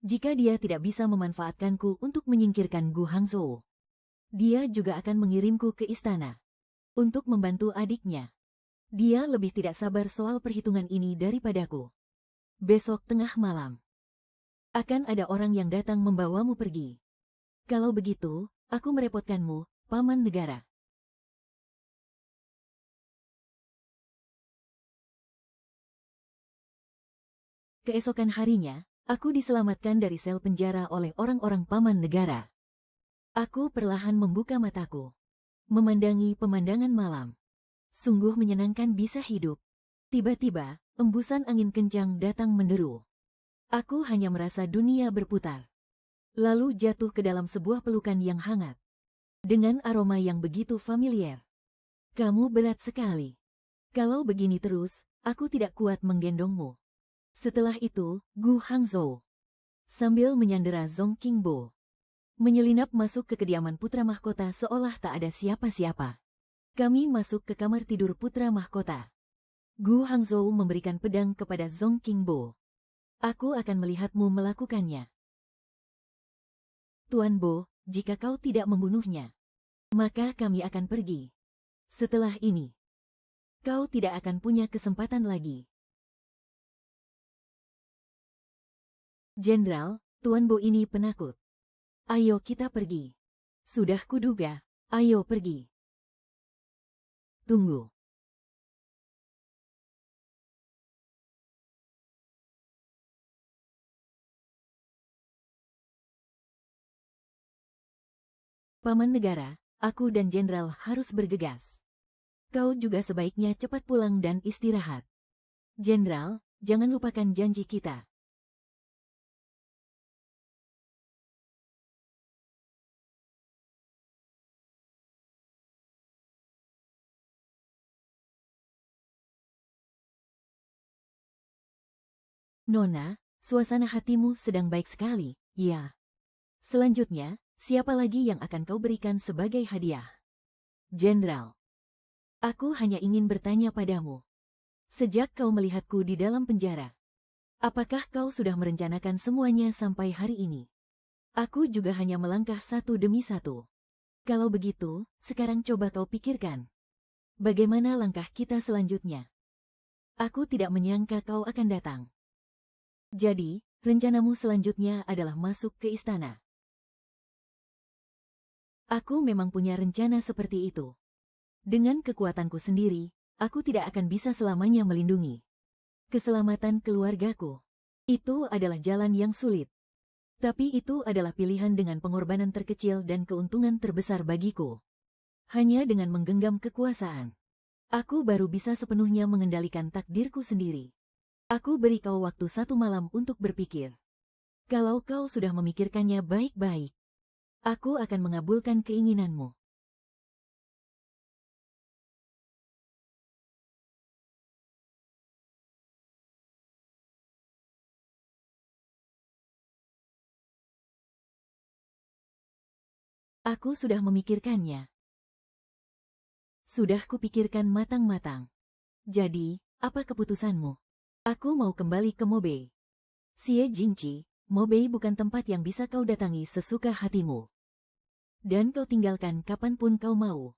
Jika dia tidak bisa memanfaatkanku untuk menyingkirkan Gu Hangzhou, dia juga akan mengirimku ke istana untuk membantu adiknya. Dia lebih tidak sabar soal perhitungan ini daripadaku. Besok tengah malam, akan ada orang yang datang membawamu pergi. Kalau begitu, aku merepotkanmu, paman negara. Keesokan harinya, aku diselamatkan dari sel penjara oleh orang-orang paman negara. Aku perlahan membuka mataku, memandangi pemandangan malam. Sungguh menyenangkan bisa hidup. Tiba-tiba, embusan angin kencang datang menderu. Aku hanya merasa dunia berputar. Lalu jatuh ke dalam sebuah pelukan yang hangat. Dengan aroma yang begitu familiar. Kamu berat sekali. Kalau begini terus, aku tidak kuat menggendongmu. Setelah itu, Gu Hangzhou, sambil menyandera Zhong Qingbo, menyelinap masuk ke kediaman putra mahkota seolah tak ada siapa-siapa. Kami masuk ke kamar tidur putra mahkota. Gu Hangzhou memberikan pedang kepada Zhong Qingbo. Aku akan melihatmu melakukannya. Tuan Bo, jika kau tidak membunuhnya, maka kami akan pergi. Setelah ini, kau tidak akan punya kesempatan lagi. Jenderal, Tuan Bo ini penakut. Ayo kita pergi. Sudah kuduga, ayo pergi. Tunggu. Paman negara, aku dan jenderal harus bergegas. Kau juga sebaiknya cepat pulang dan istirahat. Jenderal, jangan lupakan janji kita. Nona, suasana hatimu sedang baik sekali, ya. Selanjutnya, siapa lagi yang akan kau berikan sebagai hadiah? Jenderal, aku hanya ingin bertanya padamu. Sejak kau melihatku di dalam penjara, apakah kau sudah merencanakan semuanya sampai hari ini? Aku juga hanya melangkah satu demi satu. Kalau begitu, sekarang coba kau pikirkan. Bagaimana langkah kita selanjutnya? Aku tidak menyangka kau akan datang. Jadi, rencanamu selanjutnya adalah masuk ke istana. Aku memang punya rencana seperti itu. Dengan kekuatanku sendiri, aku tidak akan bisa selamanya melindungi keselamatan keluargaku. Itu adalah jalan yang sulit. Tapi itu adalah pilihan dengan pengorbanan terkecil dan keuntungan terbesar bagiku. Hanya dengan menggenggam kekuasaan, aku baru bisa sepenuhnya mengendalikan takdirku sendiri. Aku beri kau waktu 1 malam untuk berpikir. Kalau kau sudah memikirkannya baik-baik, aku akan mengabulkan keinginanmu. Aku sudah memikirkannya. Sudah kupikirkan matang-matang. Jadi, apa keputusanmu? Aku mau kembali ke Mobei. Xie Jingqi, Mobei bukan tempat yang bisa kau datangi sesuka hatimu. Dan kau tinggalkan kapanpun kau mau.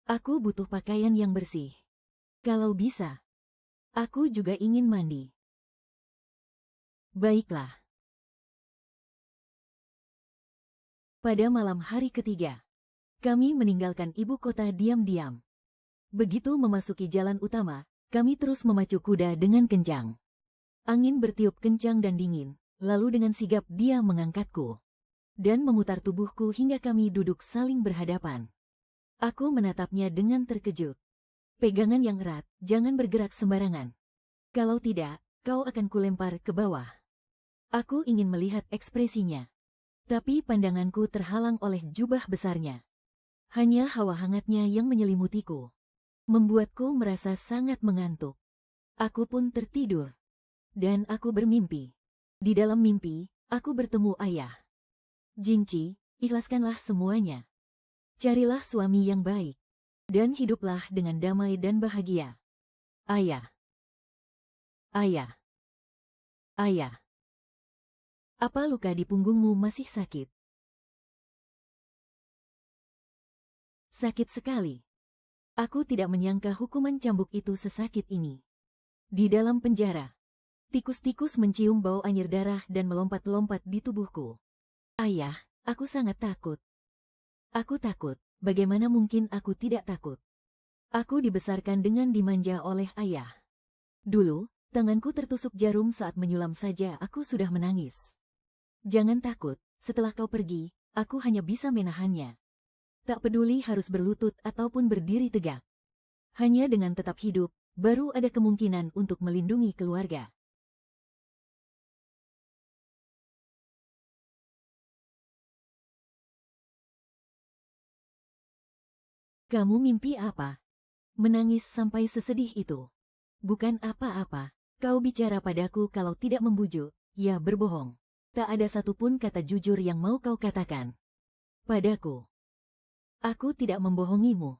Aku butuh pakaian yang bersih. Kalau bisa, aku juga ingin mandi. Baiklah. Pada malam hari ketiga, kami meninggalkan ibu kota diam-diam. Begitu memasuki jalan utama, kami terus memacu kuda dengan kencang. Angin bertiup kencang dan dingin, Lalu dengan sigap dia mengangkatku dan memutar tubuhku hingga kami duduk saling berhadapan. Aku menatapnya dengan terkejut. Pegangan yang erat, jangan bergerak sembarangan. Kalau tidak, kau akan kulempar ke bawah. Aku ingin melihat ekspresinya. Tapi pandanganku terhalang oleh jubah besarnya. Hanya hawa hangatnya yang menyelimutiku. Membuatku merasa sangat mengantuk. Aku pun tertidur. Dan aku bermimpi. Di dalam mimpi, aku bertemu ayah. Jingci, ikhlaskanlah semuanya. Carilah suami yang baik. Dan hiduplah dengan damai dan bahagia. Ayah. Ayah. Ayah. Apa luka di punggungmu masih sakit? Sakit sekali. Aku tidak menyangka hukuman cambuk itu sesakit ini. Di dalam penjara, tikus-tikus mencium bau anyir darah dan melompat-lompat di tubuhku. Ayah, aku sangat takut. Aku takut. Bagaimana mungkin aku tidak takut? Aku dibesarkan dengan dimanja oleh ayah. Dulu, tanganku tertusuk jarum saat menyulam saja aku sudah menangis. Jangan takut, setelah kau pergi, aku hanya bisa menahannya. Tak peduli harus berlutut ataupun berdiri tegak. Hanya dengan tetap hidup, baru ada kemungkinan untuk melindungi keluarga. Kamu mimpi apa? Menangis sampai sesedih itu. Bukan apa-apa, kau bicara padaku kalau tidak membujuk, ya berbohong. Tak ada satupun kata jujur yang mau kau katakan padaku. Aku tidak membohongimu.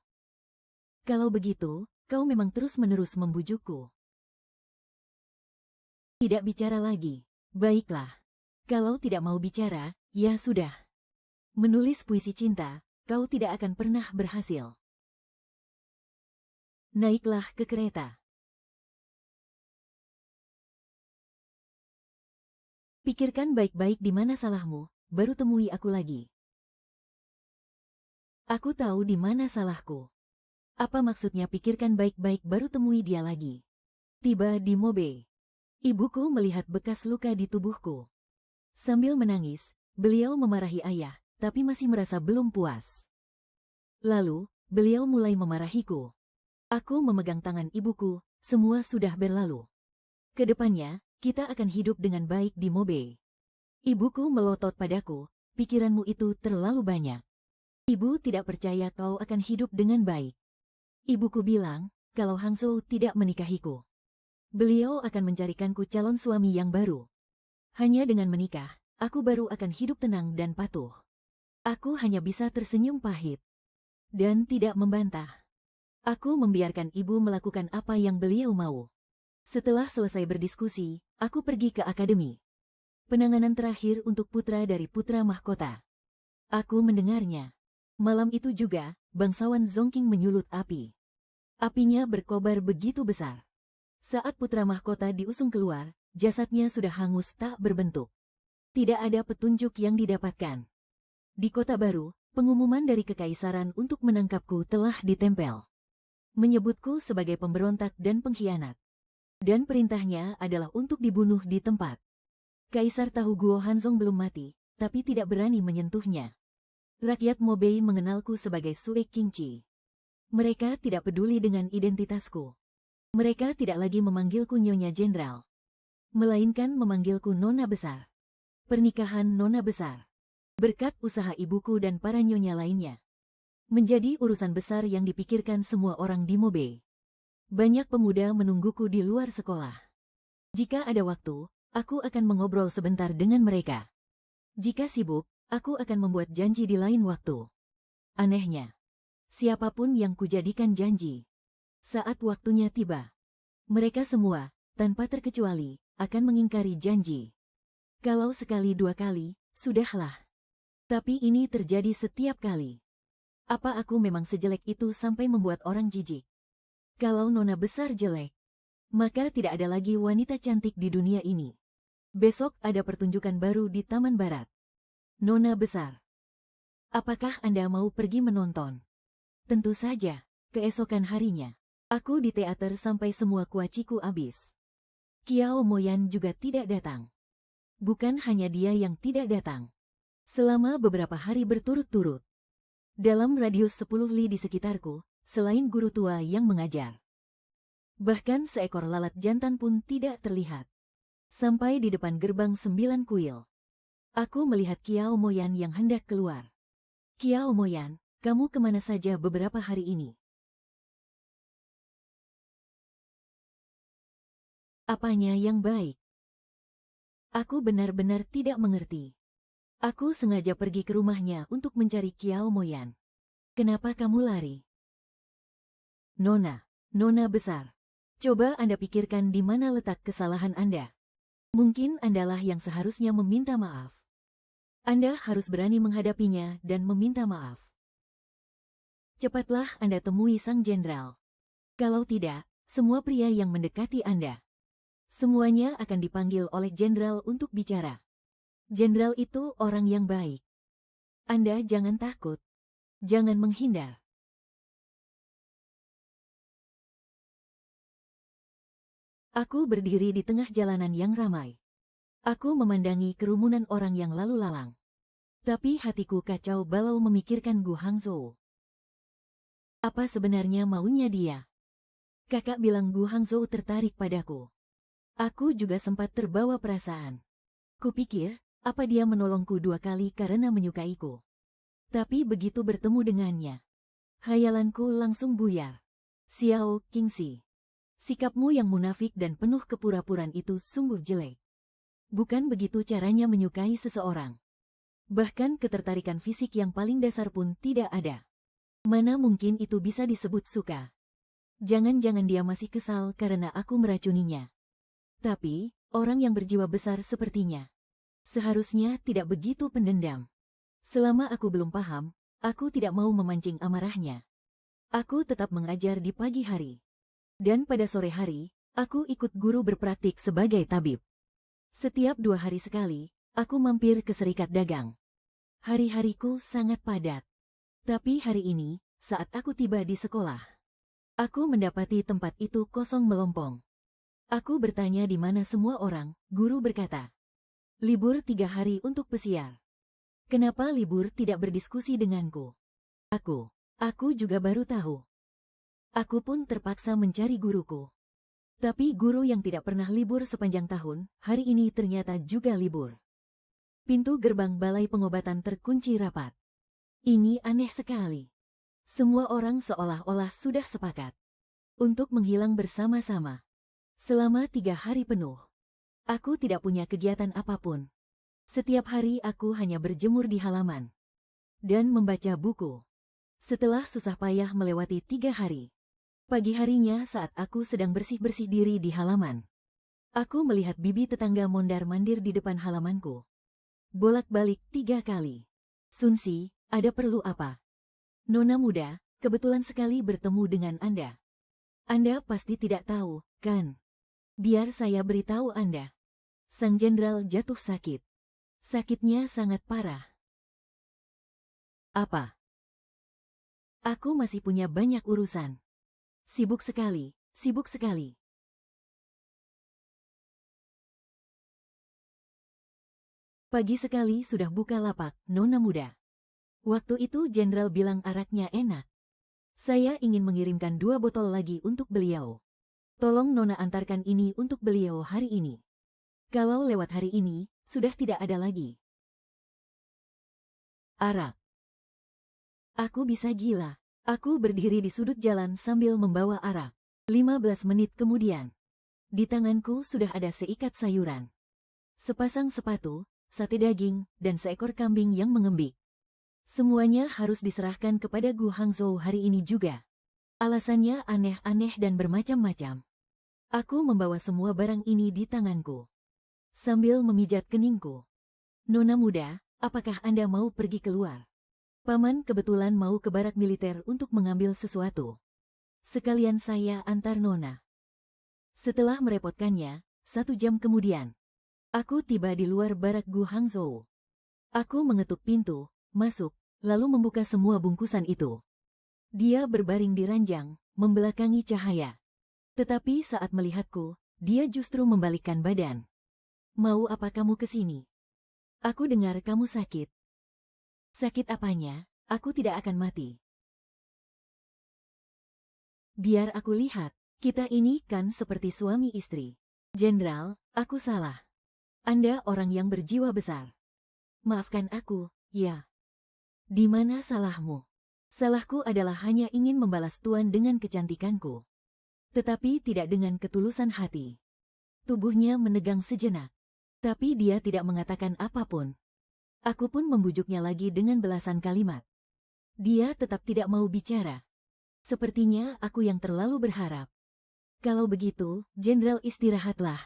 Kalau begitu, kau memang terus-menerus membujukku. Tidak bicara lagi. Baiklah. Kalau tidak mau bicara, ya sudah. Menulis puisi cinta, kau tidak akan pernah berhasil. Naiklah ke kereta. Pikirkan baik-baik di mana salahmu, baru temui aku lagi. Aku tahu di mana salahku. Apa maksudnya pikirkan baik-baik baru temui dia lagi? Tiba di mobil. Ibuku melihat bekas luka di tubuhku. Sambil menangis, beliau memarahi ayah, tapi masih merasa belum puas. Lalu, beliau mulai memarahiku. Aku memegang tangan ibuku, semua sudah berlalu. Kedepannya, kita akan hidup dengan baik di mobil. Ibuku melotot padaku, pikiranmu itu terlalu banyak. Ibu tidak percaya kau akan hidup dengan baik. Ibuku bilang, kalau Hangzhou tidak menikahiku, beliau akan mencarikanku calon suami yang baru. Hanya dengan menikah, aku baru akan hidup tenang dan patuh. Aku hanya bisa tersenyum pahit dan tidak membantah. Aku membiarkan ibu melakukan apa yang beliau mau. Setelah selesai berdiskusi, aku pergi ke akademi. Penanganan terakhir untuk putra dari putra mahkota. Aku mendengarnya. Malam itu juga, bangsawan Zongking menyulut api. Apinya berkobar begitu besar. Saat putra mahkota diusung keluar, jasadnya sudah hangus tak berbentuk. Tidak ada petunjuk yang didapatkan. Di kota baru, pengumuman dari kekaisaran untuk menangkapku telah ditempel. Menyebutku sebagai pemberontak dan pengkhianat. Dan perintahnya adalah untuk dibunuh di tempat. Kaisar tahu Guo Hanzong belum mati, tapi tidak berani menyentuhnya. Rakyat Mobei mengenalku sebagai Sue Qingqi. Mereka tidak peduli dengan identitasku. Mereka tidak lagi memanggilku Nyonya Jenderal, melainkan memanggilku Nona Besar. Pernikahan Nona Besar, berkat usaha ibuku dan para nyonya lainnya, menjadi urusan besar yang dipikirkan semua orang di Mobei. Banyak pemuda menungguku di luar sekolah. Jika ada waktu, aku akan mengobrol sebentar dengan mereka. Jika sibuk, aku akan membuat janji di lain waktu. Anehnya, siapapun yang kujadikan janji, saat waktunya tiba, mereka semua, tanpa terkecuali, akan mengingkari janji. Kalau sekali dua kali, sudahlah. Tapi ini terjadi setiap kali. Apa aku memang sejelek itu sampai membuat orang jijik? Kalau Nona Besar jelek, maka tidak ada lagi wanita cantik di dunia ini. Besok ada pertunjukan baru di Taman Barat. Nona Besar, apakah Anda mau pergi menonton? Tentu saja. Keesokan harinya, aku di teater sampai semua kuaciku habis. Kiao Moyan juga tidak datang. Bukan hanya dia yang tidak datang. Selama beberapa hari berturut-turut. Dalam radius 10 li di sekitarku, selain guru tua yang mengajar. Bahkan seekor lalat jantan pun tidak terlihat. Sampai di depan gerbang 9 kuil. Aku melihat Kiao Moyan yang hendak keluar. Kiao Moyan, kamu kemana saja beberapa hari ini? Apanya yang baik? Aku benar-benar tidak mengerti. Aku sengaja pergi ke rumahnya untuk mencari Kiao Moyan. Kenapa kamu lari? Nona besar. Coba Anda pikirkan di mana letak kesalahan Anda. Mungkin Andalah yang seharusnya meminta maaf. Anda harus berani menghadapinya dan meminta maaf. Cepatlah Anda temui sang jenderal. Kalau tidak, semua pria yang mendekati Anda, semuanya akan dipanggil oleh jenderal untuk bicara. Jenderal itu orang yang baik. Anda jangan takut. Jangan menghindar. Aku berdiri di tengah jalanan yang ramai. Aku memandangi kerumunan orang yang lalu lalang. Tapi hatiku kacau balau memikirkan Gu Hangzhou. Apa sebenarnya maunya dia? Kakak bilang Gu Hangzhou tertarik padaku. Aku juga sempat terbawa perasaan. Kupikir, apa dia menolongku 2 kali karena menyukaiku? Tapi begitu bertemu dengannya, khayalanku langsung buyar. Xiao Qingxi, sikapmu yang munafik dan penuh kepura-puraan itu sungguh jelek. Bukan begitu caranya menyukai seseorang. Bahkan ketertarikan fisik yang paling dasar pun tidak ada. Mana mungkin itu bisa disebut suka? Jangan-jangan dia masih kesal karena aku meracuninya. Tapi, orang yang berjiwa besar sepertinya seharusnya tidak begitu pendendam. Selama aku belum paham, aku tidak mau memancing amarahnya. Aku tetap mengajar di pagi hari. Dan pada sore hari, aku ikut guru berpraktik sebagai tabib. Setiap 2 hari sekali, aku mampir ke serikat dagang. Hari-hariku sangat padat. Tapi hari ini, saat aku tiba di sekolah, aku mendapati tempat itu kosong melompong. Aku bertanya di mana semua orang, guru berkata, libur 3 hari untuk pesiar. Kenapa libur tidak berdiskusi denganku? Aku juga baru tahu. Aku pun terpaksa mencari guruku. Tapi guru yang tidak pernah libur sepanjang tahun, hari ini ternyata juga libur. Pintu gerbang balai pengobatan terkunci rapat. Ini aneh sekali. Semua orang seolah-olah sudah sepakat untuk menghilang bersama-sama. Selama 3 hari penuh, aku tidak punya kegiatan apapun. Setiap hari aku hanya berjemur di halaman dan membaca buku. Setelah susah payah melewati 3 hari, pagi harinya saat aku sedang bersih-bersih diri di halaman, aku melihat bibi tetangga mondar-mandir di depan halamanku. Bolak-balik 3 kali. Sunsi, ada perlu apa? Nona muda, kebetulan sekali bertemu dengan Anda. Anda pasti tidak tahu, kan? Biar saya beritahu Anda. Sang jenderal jatuh sakit. Sakitnya sangat parah. Apa? Aku masih punya banyak urusan. Sibuk sekali, sibuk sekali. Pagi sekali sudah buka lapak, Nona muda. Waktu itu jenderal bilang araknya enak. Saya ingin mengirimkan 2 botol lagi untuk beliau. Tolong Nona antarkan ini untuk beliau hari ini. Kalau lewat hari ini, sudah tidak ada lagi. Arak. Aku bisa gila. Aku berdiri di sudut jalan sambil membawa arak. 15 menit kemudian, di tanganku sudah ada seikat sayuran, sepasang sepatu, sate daging, dan seekor kambing yang mengembik. Semuanya harus diserahkan kepada Gu Hangzhou hari ini juga. Alasannya aneh-aneh dan bermacam-macam. Aku membawa semua barang ini di tanganku, sambil memijat keningku. Nona muda, apakah Anda mau pergi keluar? Paman kebetulan mau ke barak militer untuk mengambil sesuatu. Sekalian saya antar Nona. Setelah merepotkannya, 1 jam kemudian, aku tiba di luar barak Gu Hangzhou. Aku mengetuk pintu, masuk, lalu membuka semua bungkusan itu. Dia berbaring di ranjang, membelakangi cahaya. Tetapi saat melihatku, dia justru membalikkan badan. Mau apa kamu ke sini? Aku dengar kamu sakit. Sakit apanya? Aku tidak akan mati. Biar aku lihat. Kita ini kan seperti suami istri. Jenderal, aku salah. Anda orang yang berjiwa besar. Maafkan aku, ya. Di mana salahmu? Salahku adalah hanya ingin membalas Tuan dengan kecantikanku. Tetapi tidak dengan ketulusan hati. Tubuhnya menegang sejenak. Tapi dia tidak mengatakan apapun. Aku pun membujuknya lagi dengan belasan kalimat. Dia tetap tidak mau bicara. Sepertinya aku yang terlalu berharap. Kalau begitu, Jenderal istirahatlah.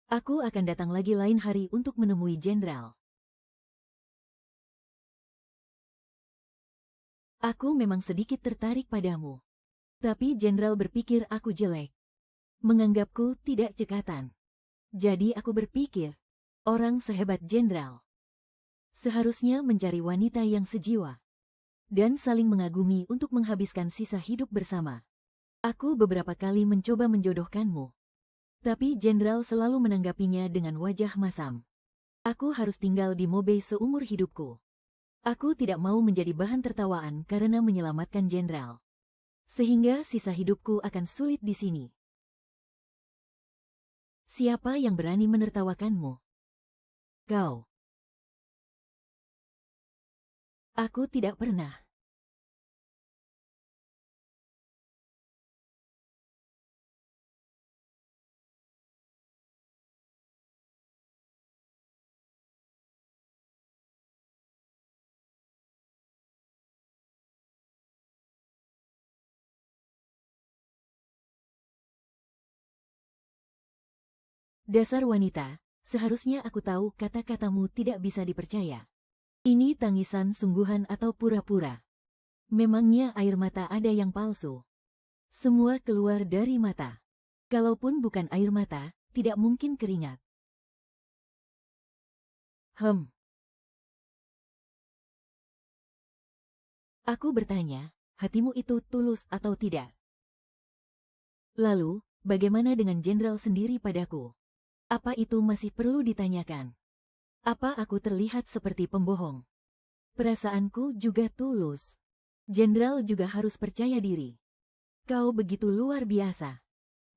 Aku akan datang lagi lain hari untuk menemui Jenderal. Aku memang sedikit tertarik padamu. Tapi Jenderal berpikir aku jelek. Menganggapku tidak cekatan. Jadi aku berpikir, orang sehebat Jenderal seharusnya mencari wanita yang sejiwa dan saling mengagumi untuk menghabiskan sisa hidup bersama. Aku beberapa kali mencoba menjodohkanmu, tapi Jenderal selalu menanggapinya dengan wajah masam. Aku harus tinggal di Mobe seumur hidupku. Aku tidak mau menjadi bahan tertawaan karena menyelamatkan Jenderal. Sehingga sisa hidupku akan sulit di sini. Siapa yang berani menertawakanmu? Kau. Aku tidak pernah. Dasar wanita, seharusnya aku tahu kata-katamu tidak bisa dipercaya. Ini tangisan sungguhan atau pura-pura? Memangnya air mata ada yang palsu? Semua keluar dari mata. Kalaupun bukan air mata, tidak mungkin keringat. Aku bertanya, hatimu itu tulus atau tidak? Lalu, bagaimana dengan Jenderal sendiri padaku? Apa itu masih perlu ditanyakan? Apa aku terlihat seperti pembohong? Perasaanku juga tulus. Jenderal juga harus percaya diri. Kau begitu luar biasa.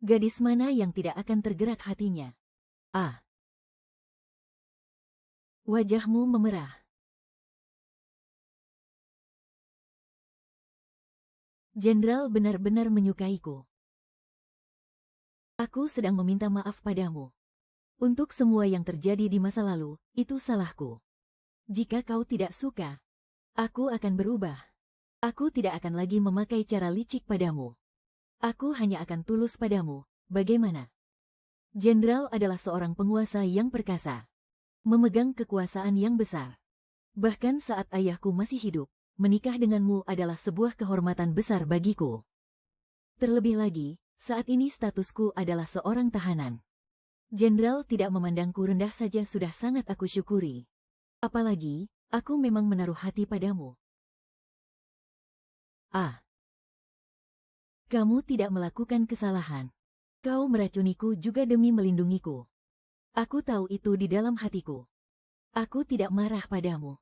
Gadis mana yang tidak akan tergerak hatinya? Ah. Wajahmu memerah. Jenderal benar-benar menyukaiku. Aku sedang meminta maaf padamu. Untuk semua yang terjadi di masa lalu, itu salahku. Jika kau tidak suka, aku akan berubah. Aku tidak akan lagi memakai cara licik padamu. Aku hanya akan tulus padamu. Bagaimana? Jenderal adalah seorang penguasa yang perkasa. Memegang kekuasaan yang besar. Bahkan saat ayahku masih hidup, menikah denganmu adalah sebuah kehormatan besar bagiku. Terlebih lagi, saat ini statusku adalah seorang tahanan. Jenderal tidak memandangku rendah saja sudah sangat aku syukuri. Apalagi, aku memang menaruh hati padamu. Ah. Kamu tidak melakukan kesalahan. Kau meracuniku juga demi melindungiku. Aku tahu itu di dalam hatiku. Aku tidak marah padamu.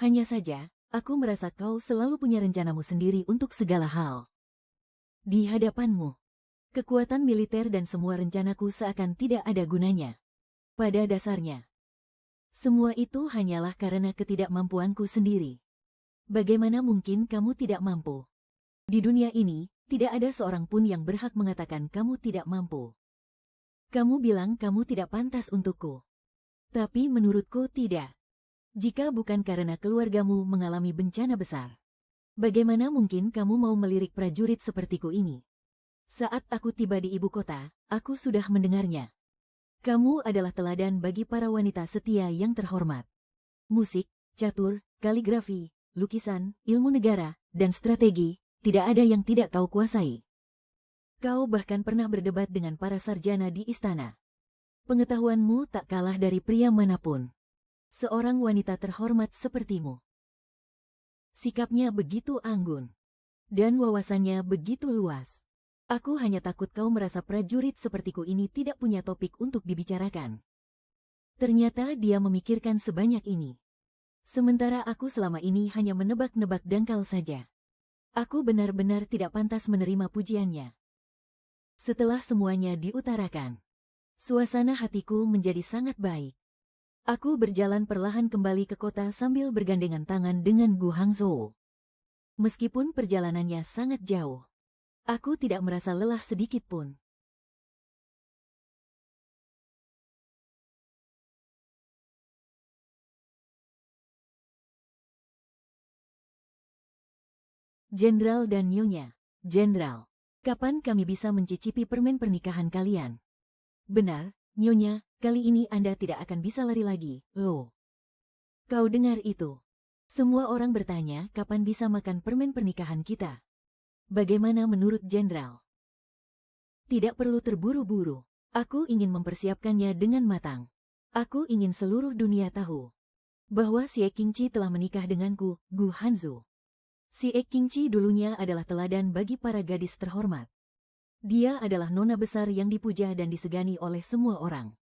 Hanya saja, aku merasa kau selalu punya rencanamu sendiri untuk segala hal. Di hadapanmu, kekuatan militer dan semua rencanaku seakan tidak ada gunanya. Pada dasarnya, semua itu hanyalah karena ketidakmampuanku sendiri. Bagaimana mungkin kamu tidak mampu? Di dunia ini, tidak ada seorang pun yang berhak mengatakan kamu tidak mampu. Kamu bilang kamu tidak pantas untukku. Tapi menurutku tidak. Jika bukan karena keluargamu mengalami bencana besar, bagaimana mungkin kamu mau melirik prajurit sepertiku ini? Saat aku tiba di ibu kota, aku sudah mendengarnya. Kamu adalah teladan bagi para wanita setia yang terhormat. Musik, catur, kaligrafi, lukisan, ilmu negara, dan strategi, tidak ada yang tidak kau kuasai. Kau bahkan pernah berdebat dengan para sarjana di istana. Pengetahuanmu tak kalah dari pria manapun. Seorang wanita terhormat sepertimu. Sikapnya begitu anggun. Dan wawasannya begitu luas. Aku hanya takut kau merasa prajurit sepertiku ini tidak punya topik untuk dibicarakan. Ternyata dia memikirkan sebanyak ini. Sementara aku selama ini hanya menebak-nebak dangkal saja. Aku benar-benar tidak pantas menerima pujiannya. Setelah semuanya diutarakan, suasana hatiku menjadi sangat baik. Aku berjalan perlahan kembali ke kota sambil bergandengan tangan dengan Gu Hangzhou. Meskipun perjalanannya sangat jauh, aku tidak merasa lelah sedikit pun. Jenderal dan Nyonya. Jenderal, kapan kami bisa mencicipi permen pernikahan kalian? Benar, Nyonya, kali ini Anda tidak akan bisa lari lagi, loh. Kau dengar itu? Semua orang bertanya kapan bisa makan permen pernikahan kita. Bagaimana menurut Jenderal? Tidak perlu terburu-buru. Aku ingin mempersiapkannya dengan matang. Aku ingin seluruh dunia tahu bahwa Xie Qingqi telah menikah denganku, Gu Hanzu. Xie Qingqi dulunya adalah teladan bagi para gadis terhormat. Dia adalah nona besar yang dipuja dan disegani oleh semua orang.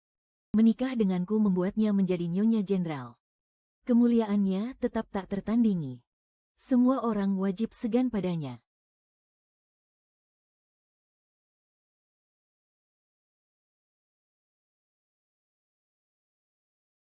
Menikah denganku membuatnya menjadi Nyonya Jenderal. Kemuliaannya tetap tak tertandingi. Semua orang wajib segan padanya.